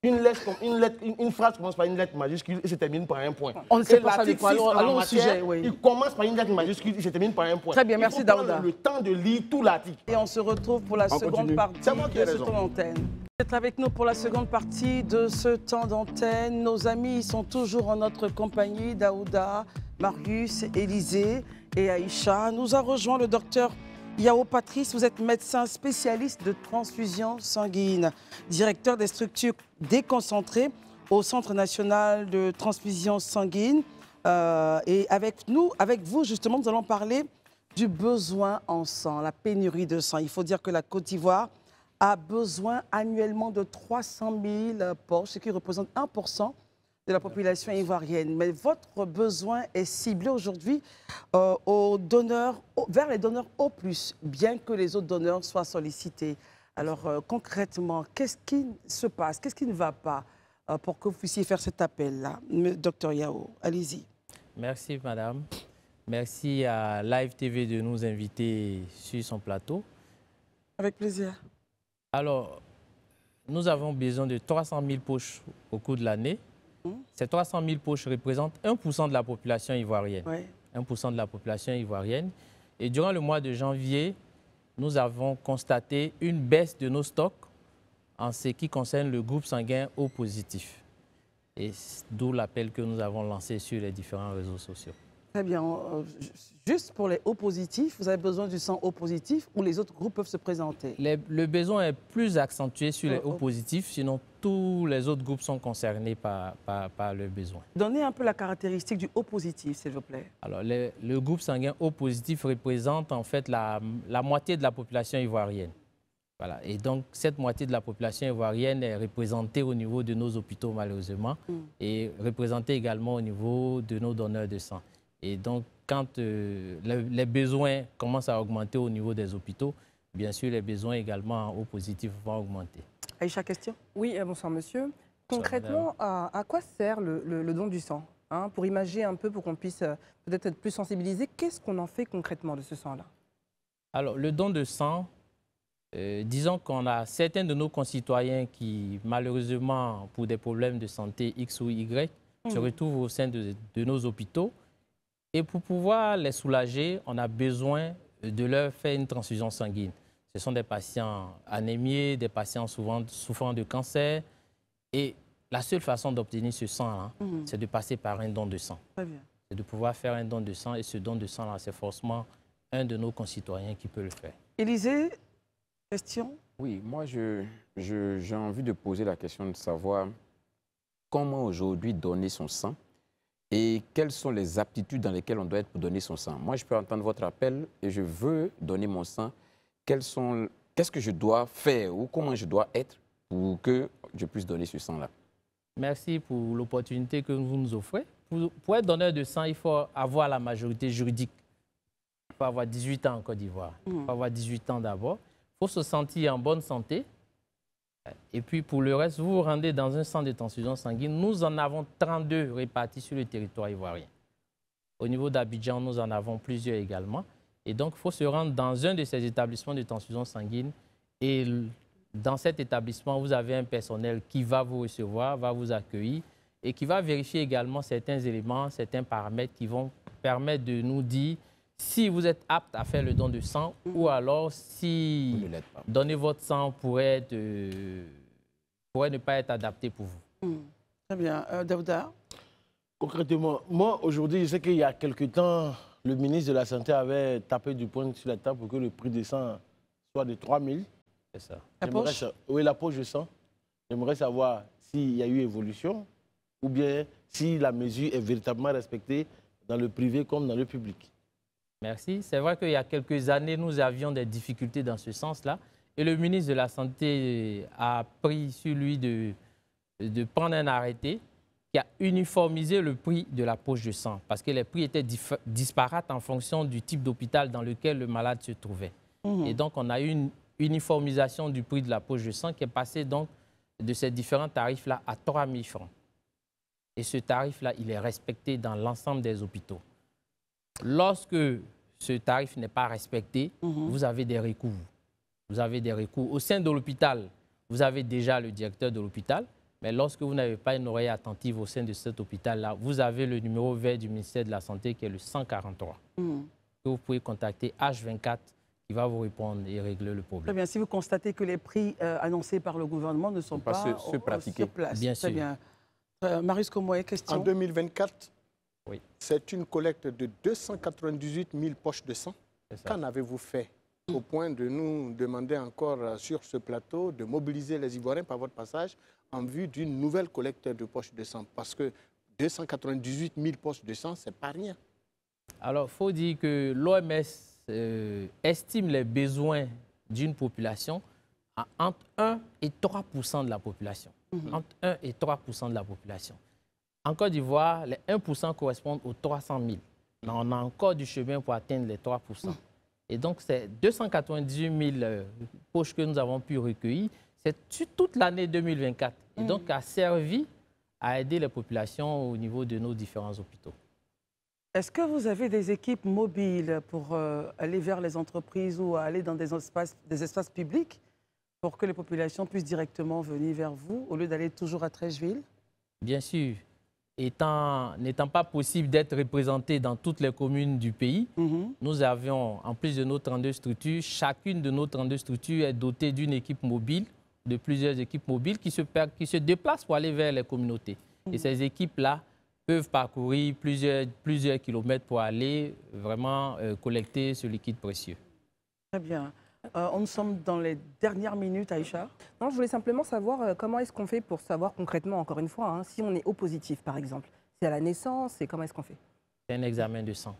Une phrase commence par une lettre majuscule et se termine par un point. On ne sait pas ça du quoi. Allons au sujet. Oui. Il commence par une lettre majuscule et se termine par un point. Très bien, merci Daouda. Le temps de lire tout l'article. Et on se retrouve pour la seconde partie de ce temps d'antenne. Vous êtes avec nous pour la seconde partie de ce temps d'antenne. Nos amis sont toujours en notre compagnie. Daouda, Marius, Élisée et Aïcha. Nous a rejoint le docteur Yao Patrice, vous êtes médecin spécialiste de transfusion sanguine, directeur des structures déconcentrées au Centre national de transfusion sanguine. Et avec vous justement, nous allons parler du besoin en sang, la pénurie de sang. Il faut dire que la Côte d'Ivoire a besoin annuellement de 300 000 poches, ce qui représente 1% de la population ivoirienne. Mais votre besoin est ciblé aujourd'hui vers les donneurs O+, bien que les autres donneurs soient sollicités. Alors concrètement, qu'est-ce qui se passe? Qu'est-ce qui ne va pas pour que vous puissiez faire cet appel-là? Docteur Yao, allez-y. Merci madame. Merci à Live TV de nous inviter sur son plateau. Avec plaisir. Alors, nous avons besoin de 300 000 poches au cours de l'année. Ces 300 000 poches représentent 1% de la population ivoirienne. Ouais. 1% de la population ivoirienne. Et durant le mois de janvier, nous avons constaté une baisse de nos stocks en ce qui concerne le groupe sanguin O positif. Et d'où l'appel que nous avons lancé sur les différents réseaux sociaux. Très bien. Juste pour les O positifs, vous avez besoin du sang O positif ou les autres groupes peuvent se présenter? Le besoin est plus accentué sur les O positifs, sinon tous les autres groupes sont concernés par le besoin. Donnez un peu la caractéristique du O positif, s'il vous plaît. Alors, le groupe sanguin O positif représente en fait la moitié de la population ivoirienne. Voilà. Et donc, cette moitié de la population ivoirienne est représentée au niveau de nos hôpitaux, malheureusement, et représentée également au niveau de nos donneurs de sang. Et donc, quand les besoins commencent à augmenter au niveau des hôpitaux, bien sûr, les besoins également en O positif vont augmenter. Aïcha, question? Oui, bonsoir monsieur. Concrètement, à quoi sert le don du sang, hein, pour imaginer un peu, pour qu'on puisse peut-être être plus sensibilisé, qu'est-ce qu'on en fait concrètement de ce sang-là? Alors, le don de sang, disons qu'on a certains de nos concitoyens qui, malheureusement, pour des problèmes de santé X ou Y, se retrouvent au sein de nos hôpitaux. Et pour pouvoir les soulager, on a besoin de leur faire une transfusion sanguine. Ce sont des patients anémiés, des patients souvent souffrant de cancer. Et la seule façon d'obtenir ce sang-là, c'est de passer par un don de sang. Très bien. C'est de pouvoir faire un don de sang. Et ce don de sang-là, c'est forcément un de nos concitoyens qui peut le faire. Élisée, question? Oui, moi, j'ai envie de poser la question de savoir comment aujourd'hui donner son sang et quelles sont les aptitudes dans lesquelles on doit être pour donner son sang. Moi, je peux entendre votre appel et je veux donner mon sang. Qu'est-ce que je dois faire ou comment je dois être pour que je puisse donner ce sang-là? Merci pour l'opportunité que vous nous offrez. Pour être donneur de sang, il faut avoir la majorité juridique. Il faut avoir 18 ans en Côte d'Ivoire. Il faut avoir 18 ans d'abord. Il faut se sentir en bonne santé. Et puis pour le reste, vous vous rendez dans un centre de transfusion sanguine. Nous en avons 32 répartis sur le territoire ivoirien. Au niveau d'Abidjan, nous en avons plusieurs également. Et donc, il faut se rendre dans un de ces établissements de transfusion sanguine. Et dans cet établissement, vous avez un personnel qui va vous recevoir, va vous accueillir et qui va vérifier également certains éléments, certains paramètres qui vont permettre de nous dire si vous êtes apte à faire le don de sang ou alors si donner votre sang pourrait ne pas être adapté pour vous. Très bien. Daouda? Concrètement, moi, aujourd'hui, je sais qu'il y a quelque temps, le ministre de la Santé avait tapé du poing sur la table pour que le prix du sang soit de 3 000. C'est ça. La poche? Oui, la poche de sang. J'aimerais savoir s'il y a eu évolution ou bien si la mesure est véritablement respectée dans le privé comme dans le public. Merci. C'est vrai qu'il y a quelques années, nous avions des difficultés dans ce sens-là. Et le ministre de la Santé a pris sur lui de prendre un arrêté qui a uniformisé le prix de la poche de sang parce que les prix étaient disparates en fonction du type d'hôpital dans lequel le malade se trouvait. Et donc, on a eu une uniformisation du prix de la poche de sang qui est passé donc de ces différents tarifs-là à 3 000 francs. Et ce tarif-là, il est respecté dans l'ensemble des hôpitaux. Lorsque ce tarif n'est pas respecté, vous avez des recours. Vous avez des recours. Au sein de l'hôpital, vous avez déjà le directeur de l'hôpital, mais lorsque vous n'avez pas une oreille attentive au sein de cet hôpital-là, vous avez le numéro vert du ministère de la Santé qui est le 143, que vous pouvez contacter H24 qui va vous répondre et régler le problème. Très bien. Si vous constatez que les prix annoncés par le gouvernement ne sont pas se pratiquer. sur place. Bien Très sûr. bien. Marius Komoé, question? En 2024, Oui. c'est une collecte de 298 000 poches de sang. C'est ça. Qu'en avez-vous fait au point de nous demander encore sur ce plateau de mobiliser les Ivoiriens par votre passage en vue d'une nouvelle collecte de poches de sang? Parce que 298 000 poches de sang, ce n'est pas rien. Alors, il faut dire que l'OMS estime les besoins d'une population à entre 1 et 3% de la population. Entre 1 et 3% de la population. En Côte d'Ivoire, les 1% correspondent aux 300 000. Mais on a encore du chemin pour atteindre les 3%. Et donc, c'est 298 000 poches que nous avons pu recueillir. C'est toute l'année 2024. Et donc, a servi à aider les populations au niveau de nos différents hôpitaux. Est-ce que vous avez des équipes mobiles pour aller vers les entreprises ou aller dans des espaces publics pour que les populations puissent directement venir vers vous au lieu d'aller toujours à Treichville? Bien sûr. N'étant pas possible d'être représenté dans toutes les communes du pays, nous avions, en plus de nos 32 structures, chacune de nos 32 structures est dotée d'une équipe mobile, de plusieurs équipes mobiles qui se déplacent pour aller vers les communautés. Et ces équipes-là peuvent parcourir plusieurs kilomètres pour aller vraiment collecter ce liquide précieux. Très bien. Nous sommes dans les dernières minutes, Aïcha. Non, je voulais simplement savoir comment est-ce qu'on fait pour savoir concrètement, encore une fois, si on est O positif, par exemple. C'est à la naissance et comment est-ce qu'on fait? C'est un examen de sang.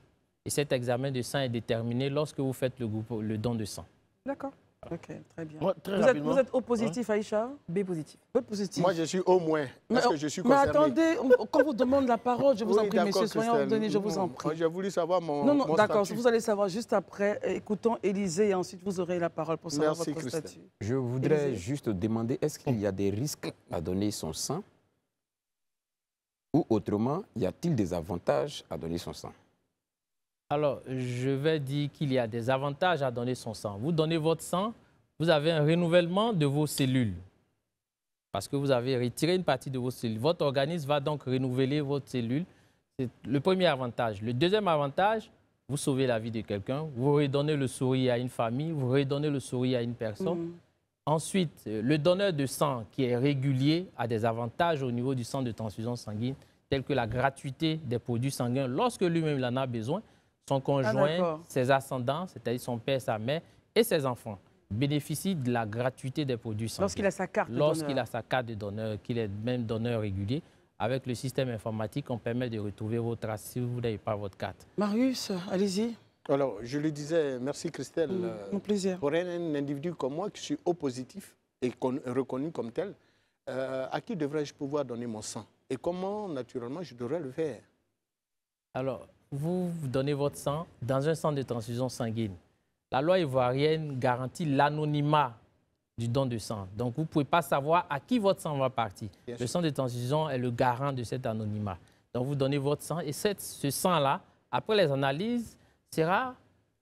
Et cet examen de sang est déterminé lorsque vous faites le don de sang. D'accord. Ok, très bien. Moi, très Vous êtes O positif, Aïcha? B positif. B positif. Moi, je suis au moins, parce que je suis Mais concerné. attendez, quand vous demande la parole, je vous en Oui, prie, d'accord, messieurs, soyons Christelle. ordonnés, je vous en Moi, prie. j'ai voulu savoir mon Non, mon d'accord, statut. vous allez savoir juste après. Écoutons Élisée et ensuite vous aurez la parole pour savoir Merci, votre Christelle. statut. Je voudrais Élisée. juste demander, est-ce qu'il y a des risques à donner son sang? Ou autrement, y a-t-il des avantages à donner son sang? Alors, je vais dire qu'il y a des avantages à donner son sang. Vous donnez votre sang, vous avez un renouvellement de vos cellules. Parce que vous avez retiré une partie de vos cellules. Votre organisme va donc renouveler votre cellule. C'est le premier avantage. Le deuxième avantage, vous sauvez la vie de quelqu'un, vous redonnez le sourire à une famille, vous redonnez le sourire à une personne. Ensuite, le donneur de sang qui est régulier a des avantages au niveau du centre de transfusion sanguine, tels que la gratuité des produits sanguins lorsque lui-même en a besoin. Son conjoint, ses ascendants, c'est-à-dire son père, sa mère et ses enfants bénéficient de la gratuité des produits sanguins. Lorsqu'il a sa carte de Lorsqu'il donneur. a sa carte de donneur, qu'il est même donneur régulier, avec le système informatique, on permet de retrouver vos traces si vous n'avez pas votre carte. Marius, allez-y. Alors, je le disais, merci Christelle. Mon plaisir. Pour un individu comme moi, qui suis O positif et reconnu comme tel, à qui devrais-je pouvoir donner mon sang? Et comment, naturellement, je devrais le faire? Alors, vous donnez votre sang dans un centre de transfusion sanguine. La loi ivoirienne garantit l'anonymat du don de sang. Donc, vous ne pouvez pas savoir à qui votre sang va partir. Le centre de transfusion est le garant de cet anonymat. Donc, vous donnez votre sang et ce sang-là, après les analyses, sera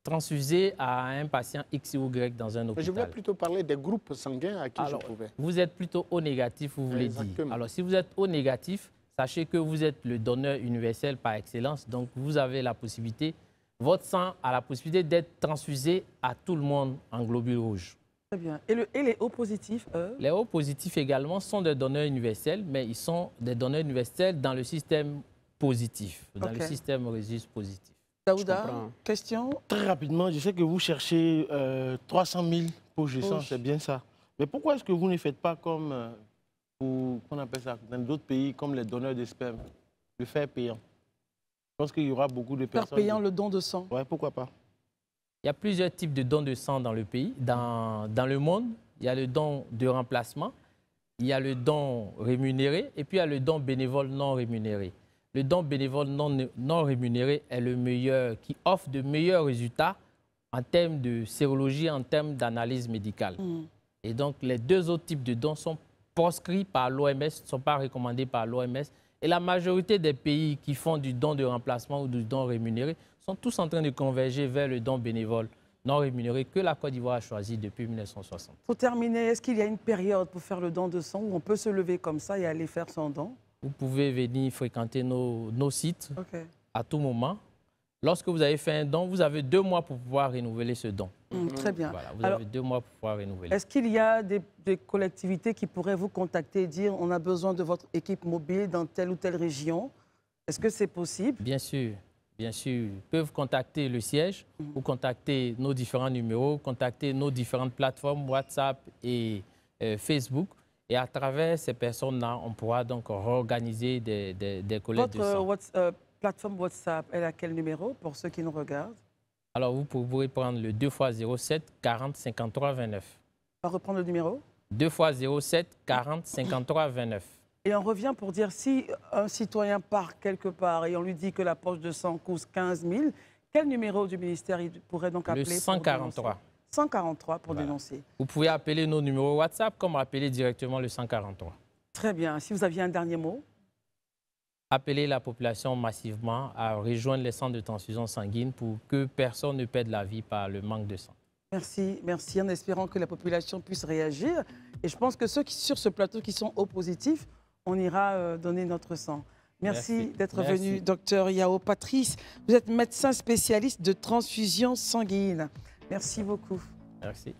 transfusé à un patient X ou Y dans un hôpital. Je voulais plutôt parler des groupes sanguins à qui Alors, je pouvais. vous êtes plutôt O négatif, vous voulez dire. Alors, si vous êtes O négatif, sachez que vous êtes le donneur universel par excellence. Donc, vous avez la possibilité, votre sang a la possibilité d'être transfusé à tout le monde en globules rouges. Très bien. Et les O positifs, eux? Les O positifs également sont des donneurs universels, mais ils sont des donneurs universels dans le système positif, dans le système Rhésus positif. Daouda, question? Très rapidement, je sais que vous cherchez 300 000 poches de sang, c'est bien ça. Mais pourquoi est-ce que vous ne faites pas comme, qu'on appelle ça, dans d'autres pays, comme les donneurs de sperme, le faire payant? Je pense qu'il y aura beaucoup de personnes... Faire payant le don de sang? Oui, pourquoi pas? Il y a plusieurs types de dons de sang dans le pays, dans le monde. Il y a le don de remplacement, il y a le don rémunéré et puis il y a le don bénévole non rémunéré. Le don bénévole non rémunéré est le meilleur, qui offre de meilleurs résultats en termes de sérologie, en termes d'analyse médicale. Et donc, les deux autres types de dons sont proscrits par l'OMS, ne sont pas recommandés par l'OMS. Et la majorité des pays qui font du don de remplacement ou du don rémunéré sont tous en train de converger vers le don bénévole non rémunéré que la Côte d'Ivoire a choisi depuis 1960. Pour terminer, est-ce qu'il y a une période pour faire le don de sang où on peut se lever comme ça et aller faire son don? Vous pouvez venir fréquenter nos sites à tout moment. Lorsque vous avez fait un don, vous avez 2 mois pour pouvoir renouveler ce don. Très bien. Voilà, vous avez 2 mois pour pouvoir renouveler. Est-ce qu'il y a des collectivités qui pourraient vous contacter et dire on a besoin de votre équipe mobile dans telle ou telle région? Est-ce que c'est possible? Bien sûr. Bien sûr, ils peuvent contacter le siège ou contacter nos différents numéros, contacter nos différentes plateformes WhatsApp et Facebook. Et à travers ces personnes-là, on pourra donc organiser des collectes de sang. Votre plateforme WhatsApp, elle a quel numéro pour ceux qui nous regardent? Alors, vous pourrez prendre le 2 x 07 40 53 29. On va reprendre le numéro? 2 x 07 40 53 29. Et on revient pour dire, si un citoyen part quelque part et on lui dit que la poche de sang coûte 15 000, quel numéro du ministère il pourrait donc appeler? Le 143. 143 pour dénoncer. Vous pouvez appeler nos numéros WhatsApp comme appeler directement le 143. Très bien. Si vous aviez un dernier mot? Appeler la population massivement à rejoindre les centres de transfusion sanguine pour que personne ne perde la vie par le manque de sang. Merci, merci, en espérant que la population puisse réagir. Et je pense que ceux qui, sur ce plateau qui sont oppositifs, on ira donner notre sang. Merci d'être venu, docteur Yao. Patrice, vous êtes médecin spécialiste de transfusion sanguine. Merci beaucoup. Merci.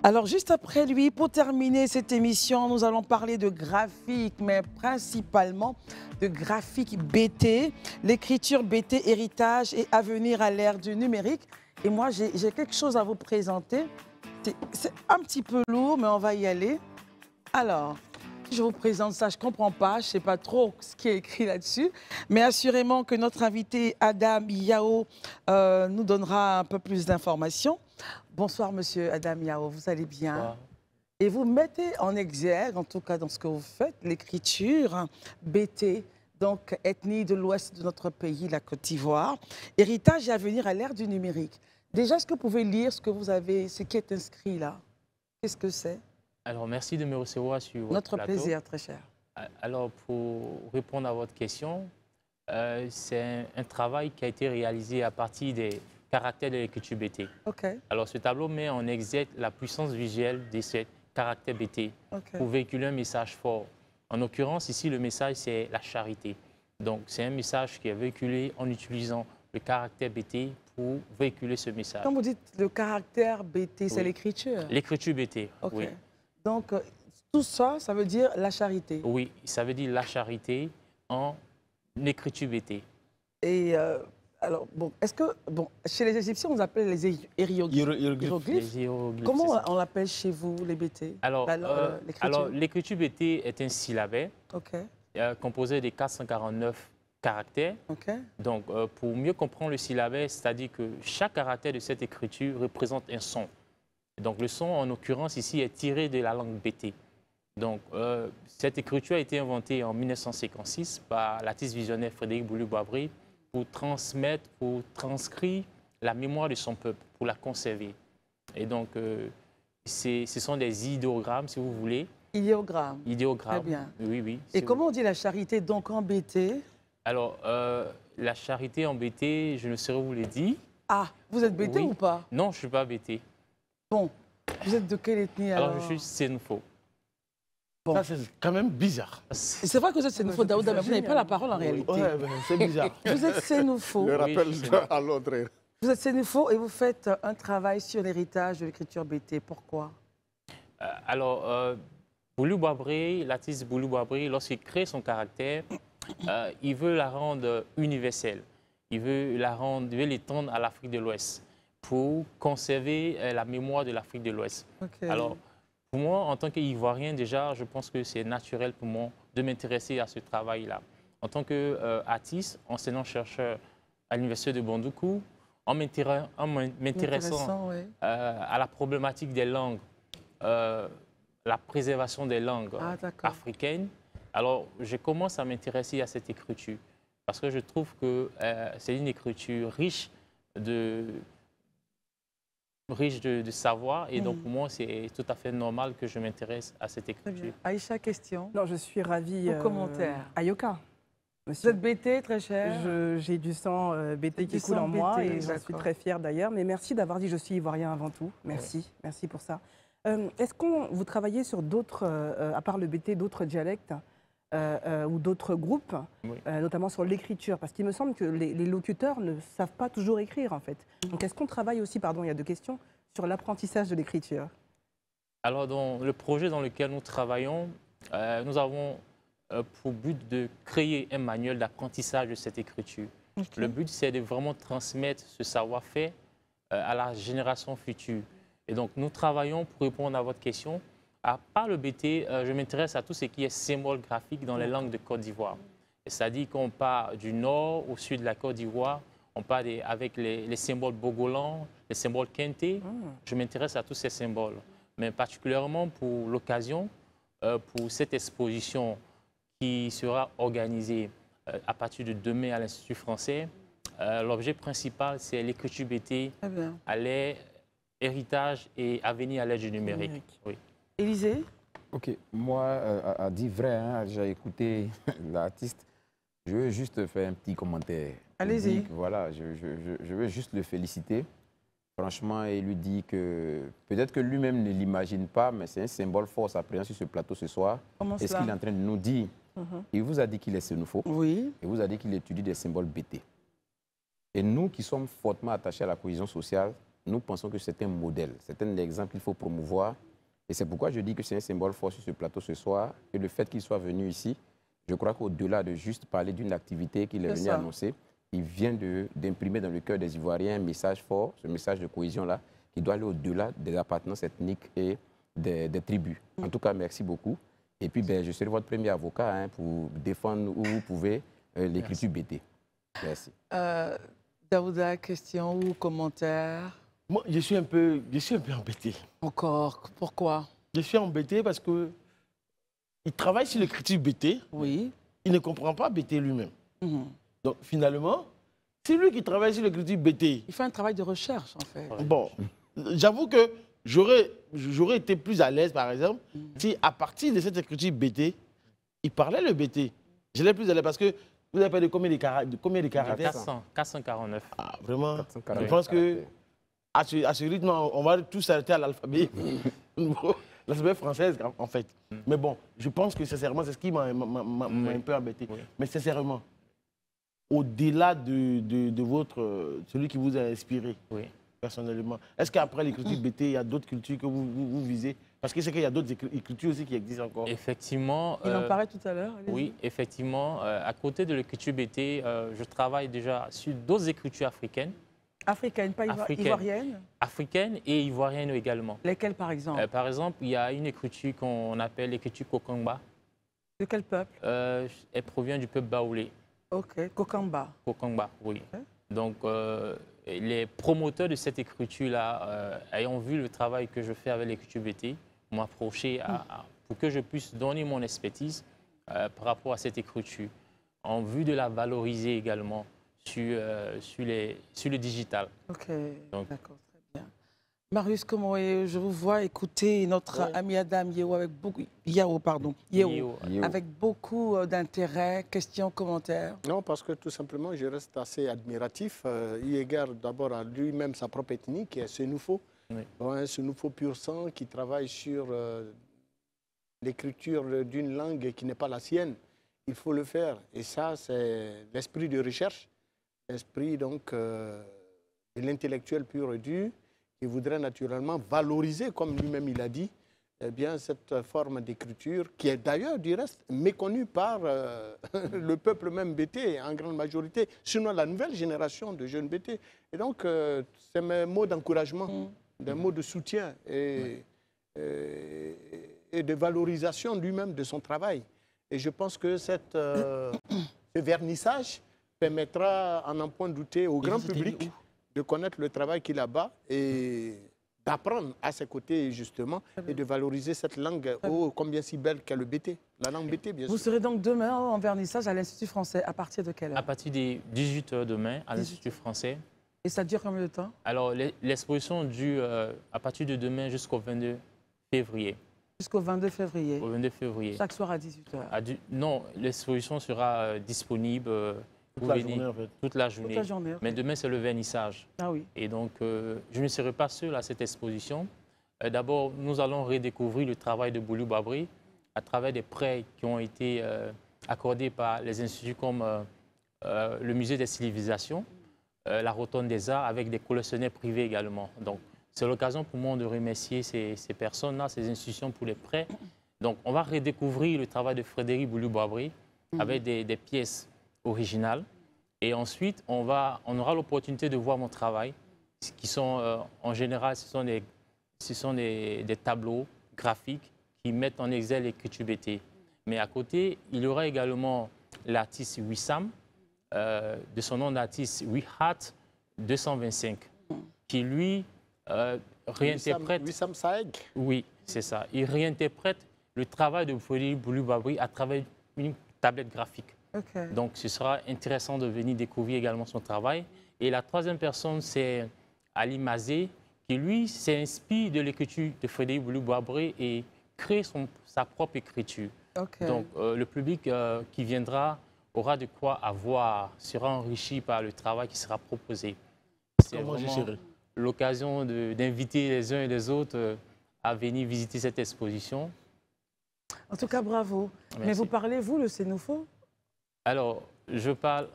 Alors, juste après lui, pour terminer cette émission, nous allons parler de graphique, mais principalement de graphique BT, l'écriture BT, héritage et avenir à l'ère du numérique. Et moi, j'ai quelque chose à vous présenter. C'est un petit peu lourd, mais on va y aller. Alors, je vous présente ça, je ne comprends pas, je ne sais pas trop ce qui est écrit là-dessus, mais assurément que notre invité Adam Yao nous donnera un peu plus d'informations. Bonsoir, monsieur Adam Yao, vous allez bien? Bonsoir. Et vous mettez en exergue, en tout cas dans ce que vous faites, l'écriture BT, donc ethnie de l'ouest de notre pays, la Côte d'Ivoire, héritage et avenir à l'ère du numérique. Déjà, est-ce que vous pouvez lire ce que vous avez, ce qui est inscrit là? Qu'est-ce que c'est? Alors, merci de me recevoir sur votre Notre plateau. plaisir, très cher. Alors, pour répondre à votre question, c'est un travail qui a été réalisé à partir des caractères de l'écriture BT. OK. Alors, ce tableau met en exergue la puissance visuelle de ces caractères BT pour véhiculer un message fort. En l'occurrence, ici, le message, c'est la charité. Donc, c'est un message qui est véhiculé en utilisant le caractère BT pour véhiculer ce message. Quand vous dites le caractère BT, c'est Oui. l'écriture? L'écriture BT, OK. oui. Donc, tout ça, ça veut dire la charité. Oui, ça veut dire la charité en écriture BT. Et alors, bon, est-ce que, bon, chez les Égyptiens, on appelle les hiéroglyphes. Les hiéroglyphes, Comment c'est ça. on l'appelle chez vous, les BT? Alors, l'écriture. l'écriture BT est un syllabais OK, composé de 449 caractères. OK. Donc, pour mieux comprendre le syllabais, c'est-à-dire que chaque caractère de cette écriture représente un son. Donc, le son, en l'occurrence, ici, est tiré de la langue BT. Donc, cette écriture a été inventée en 1956 par l'artiste visionnaire Frédéric Boulou-Boisbré pour transmettre, pour transcrire la mémoire de son peuple, pour la conserver. Et donc, ce sont des idéogrammes, si vous voulez. Idéogramme. Idéogrammes. Très bien. Oui, oui. Et comment on dit la charité, donc, en BT? Alors, la charité en BT, je ne saurais vous le dire. Ah, vous êtes BT Oui. ou pas? Non, je ne suis pas BT. Bon, vous êtes de quelle ethnie alors? Alors, je suis Sénoufo. Bon. Ça, c'est quand même bizarre. C'est vrai que vous êtes Sénoufo Daouda, mais vous n'avez pas la parole en réalité. Ouais, ben, c'est bizarre. Vous êtes Sénoufo. Le rappel je sais. à l'autre. Vous êtes Sénoufo et vous faites un travail sur l'héritage de l'écriture BT. Pourquoi? Alors, Boulou-Boisbré, l'artiste Boulou-Boisbré, lorsqu'il crée son caractère, il veut la rendre universelle. Il veut l'étendre à l'Afrique de l'Ouest pour conserver la mémoire de l'Afrique de l'Ouest. Okay. Alors, pour moi, en tant qu'Ivoirien, déjà, je pense que c'est naturel pour moi de m'intéresser à ce travail-là. En tant qu'artiste, enseignant-chercheur à l'Université de Bondoukou, en m'intéressant oui. à la problématique des langues, la préservation des langues africaines, alors je commence à m'intéresser à cette écriture parce que je trouve que c'est une écriture riche de savoir et donc pour moi c'est tout à fait normal que je m'intéresse à cette Très bien. écriture. Aïcha, question. Non, je suis ravie. Vos commentaires. Ayoka. Vous Monsieur. êtes BT, très cher. J'ai du sang BT qui Du coule sang en moi BT, et j'en suis d'accord. très fière d'ailleurs. Mais merci d'avoir dit je suis ivoirien avant tout. Merci, merci pour ça. Est-ce que vous travaillez sur d'autres, à part le BT, d'autres dialectes ou d'autres groupes, Oui. notamment sur l'écriture? Parce qu'il me semble que les locuteurs ne savent pas toujours écrire en fait. Donc est-ce qu'on travaille aussi, pardon, il y a deux questions, sur l'apprentissage de l'écriture? Alors dans le projet dans lequel nous travaillons, nous avons pour but de créer un manuel d'apprentissage de cette écriture. Okay. Le but, c'est de vraiment transmettre ce savoir-faire à la génération future. Et donc, nous travaillons pour répondre à votre question. À part le BT, je m'intéresse à tout ce qui est symbole graphique dans les langues de Côte d'Ivoire. C'est-à-dire qu'on part du nord au sud de la Côte d'Ivoire, on part avec les symboles bogolans, les symboles kenté. Je m'intéresse à tous ces symboles. Mais particulièrement pour l'occasion, pour cette exposition qui sera organisée à partir de demain à l'Institut français. L'objet principal, c'est l'écriture BT à l'ère héritage et avenir à l'ère du numérique. Oui. Élisée? Ok, moi, à dire vrai, hein, j'ai écouté l'artiste. Je veux juste faire un petit commentaire. Allez-y. Voilà, je veux juste le féliciter franchement, et lui dit que peut-être que lui-même ne l'imagine pas, mais c'est un symbole fort, sa présence sur ce plateau ce soir. Comment Et ce cela? qu'il est en train de nous dire, il vous a dit qu'il est xénophobe, Oui. il vous a dit qu'il étudie des symboles BT. Et nous qui sommes fortement attachés à la cohésion sociale, nous pensons que c'est un modèle, c'est un exemple qu'il faut promouvoir. Et c'est pourquoi je dis que c'est un symbole fort sur ce plateau ce soir. Et le fait qu'il soit venu ici, je crois qu'au-delà de juste parler d'une activité qu'il est venu annoncer, il vient d'imprimer dans le cœur des Ivoiriens un message fort, ce message de cohésion-là, qui doit aller au-delà des appartenances ethniques et des tribus. En tout cas, merci beaucoup. Et puis, je serai votre premier avocat pour défendre où vous pouvez l'écriture BT. Merci. Daouda, question ou commentaire? Moi, je suis un peu embêté. Encore? Pourquoi? Je suis embêté parce que il travaille sur l'écriture BT. Oui. Il ne comprend pas BT lui-même. Donc, finalement, c'est lui qui travaille sur l'écriture BT. Il fait un travail de recherche, en fait. Bon, j'avoue que j'aurais été plus à l'aise, par exemple, si à partir de cette écriture BT, il parlait le BT. Je l'ai plus à l'aise parce que vous avez parlé de combien de caractères? 449. Ah, vraiment? 449 Je pense que à ce rythme, on va tous s'arrêter à l'alphabet. L'alphabet française, en fait. Mais bon, je pense que sincèrement, c'est ce qui m'a un peu embêté. Oui. Mais sincèrement, au-delà de celui qui vous a inspiré, personnellement, est-ce qu'après l'écriture BT, il y a d'autres cultures que vous visez? Parce que c'est qu'il y a d'autres écritures aussi qui existent encore. Effectivement. Il en parlait tout à l'heure. Oui, effectivement. À côté de l'écriture BT, je travaille déjà sur d'autres écritures africaines. Africaine, pas ivoirienne? Africaine et ivoirienne également. Lesquelles, par exemple? Par exemple, il y a une écriture qu'on appelle l'écriture Kokamba. De quel peuple? Elle provient du peuple baoulé. Ok, Kokamba. Kokamba, oui. Okay. Donc, les promoteurs de cette écriture-là, ayant vu le travail que je fais avec l'écriture BT, m'ont approché pour que je puisse donner mon expertise par rapport à cette écriture, en vue de la valoriser également sur le digital. Ok, d'accord, très bien. Marius, comment je vous vois écouter notre ami Adam Yao avec beaucoup d'intérêt, questions, commentaires. Non, parce que tout simplement, je reste assez admiratif. Eu égard d'abord à lui-même, sa propre ethnie, qui est Sénoufo. Oui. Un Sénoufo pur sang qui travaille sur l'écriture d'une langue qui n'est pas la sienne. Il faut le faire. Et ça, c'est l'esprit de recherche. L'esprit donc de l'intellectuel pur et dur qui voudrait naturellement valoriser, comme lui-même il a dit, eh bien, cette forme d'écriture qui est d'ailleurs du reste méconnue par le peuple même BT en grande majorité, sinon la nouvelle génération de jeunes BT. Et donc, c'est mes mots d'encouragement, des mots de soutien et de valorisation lui-même de son travail. Et je pense que ce vernissage permettra, à n'en point douter, au grand public de connaître le travail qu'il a bas et d'apprendre à ses côtés, justement, et de valoriser cette langue combien si belle qu'est le BT. La langue BT, bien sûr. Vous serez donc demain en vernissage à l'Institut français. À partir de quelle heure? À partir des 18 h demain, à l'Institut français. Et ça dure combien de temps? Alors, l'exposition dure à partir de demain jusqu'au 22 février. Jusqu'au 22 février. Au 22 février. Chaque soir à 18 h. Non, l'exposition sera disponible toute la journée, en fait. Toute la journée. Toute la journée, okay. Mais demain, c'est le vernissage. Ah oui. Et donc, je ne serai pas seul à cette exposition. D'abord, nous allons redécouvrir le travail de Boulou Babri à travers des prêts qui ont été accordés par les instituts comme le Musée des civilisations, la Rotonde des Arts, avec des collectionneurs privés également. Donc, c'est l'occasion pour moi de remercier ces personnes-là, ces institutions pour les prêts. Donc, on va redécouvrir le travail de Frédéric Boulou Babri avec des pièces originales. Et ensuite, on aura l'opportunité de voir mon travail, qui sont, en général, ce sont des tableaux graphiques qui mettent en exergue l'écriture BT. Mais à côté, il y aura également l'artiste Wissam, de son nom d'artiste Wihat 225, qui lui réinterprète... Wissam Saeg. Oui, c'est ça. Il réinterprète le travail de Frédéric Boulou Babri à travers une tablette graphique. Okay. Donc, ce sera intéressant de venir découvrir également son travail. Et la troisième personne, c'est Ali Mazé, qui, lui, s'inspire de l'écriture de Frédéric Boulou Babri et crée sa propre écriture. Okay. Donc, le public qui viendra aura de quoi avoir, sera enrichi par le travail qui sera proposé. Moi, je serai. l'occasion d'inviter les uns et les autres à venir visiter cette exposition. En tout cas, bravo. Merci. Mais vous parlez, vous, le Sénoufo? Alors, je parle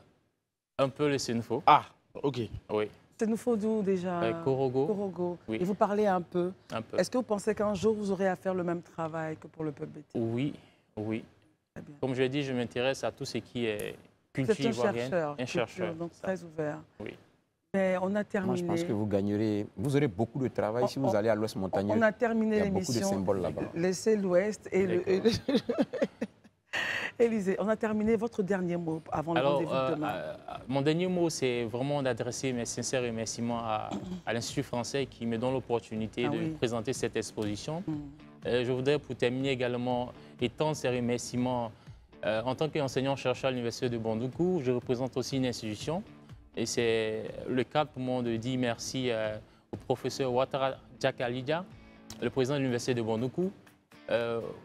un peu le Sénoufo. Ah, ok. Oui, Sénoufo d'où déjà? Korogo. Korogo. Oui. Et vous parlez un peu. Un peu. Est-ce que vous pensez qu'un jour, vous aurez à faire le même travail que pour le peuple bété? Oui, oui. Très bien. Comme je l'ai dit, je m'intéresse à tout ce qui est Vous culture êtes un ivoirienne. chercheur. Un culture, chercheur. donc ça. très ouvert. Oui. Mais on a Moi, terminé. je pense que vous gagnerez, vous aurez beaucoup de travail si vous allez à l'Ouest montagneux. On a terminé Il y a beaucoup de l'émission. symboles là-bas. Laissez l'Ouest et le... Élysée, on a terminé votre dernier mot avant le Alors, rendez-vous de demain. mon dernier mot, c'est vraiment d'adresser mes sincères remerciements à l'Institut français qui me donne l'opportunité de présenter cette exposition. Je voudrais, pour terminer également, étendre ces remerciements. En tant qu'enseignant-chercheur à l'Université de Bondoukou, je représente aussi une institution. Et c'est le cas pour moi de dire merci au professeur Ouattara Diakalidja, le président de l'Université de Bondoukou,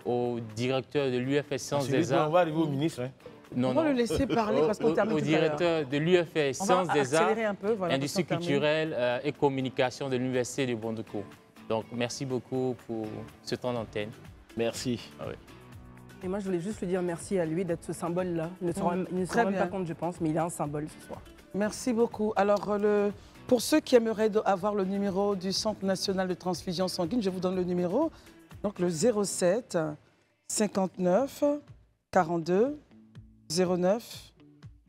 au directeur de l'UFS Sciences des Arts. On va arriver au ministre. Hein. On va le laisser parler parce qu'on termine au tout à l'heure. directeur de l'UFS Sciences des Arts, un peu, voilà, Industrie parce qu'on culturelle et communication de l'Université de Bondoukou. Donc, merci beaucoup pour ce temps d'antenne. Merci. Ah oui. Et moi, je voulais juste lui dire merci à lui d'être ce symbole-là. Il ne se rend même pas compte, je pense, mais il est un symbole ce soir. Merci beaucoup. Alors, pour ceux qui aimeraient avoir le numéro du Centre national de transfusion sanguine, je vous donne le numéro. Donc, le 07 59 42 09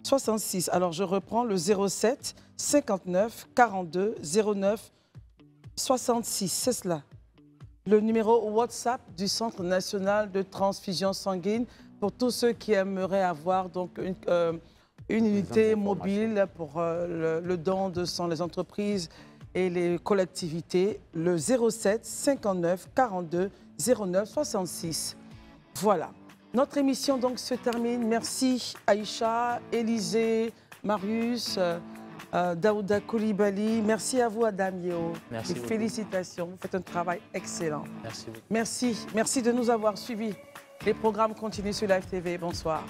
66. Alors, je reprends le 07 59 42 09 66. C'est cela. Le numéro WhatsApp du Centre national de transfusion sanguine pour tous ceux qui aimeraient avoir donc une unité mobile pour le don de sang, les entreprises et les collectivités, le 07 59 42 09 66. Voilà. Notre émission donc se termine. Merci Aïcha, Élysée, Marius, Daouda Koulibaly. Merci à vous Adam Yeo. Merci beaucoup. Félicitations, vous faites un travail excellent. Merci beaucoup. Merci de nous avoir suivis. Les programmes continuent sur Live TV. Bonsoir.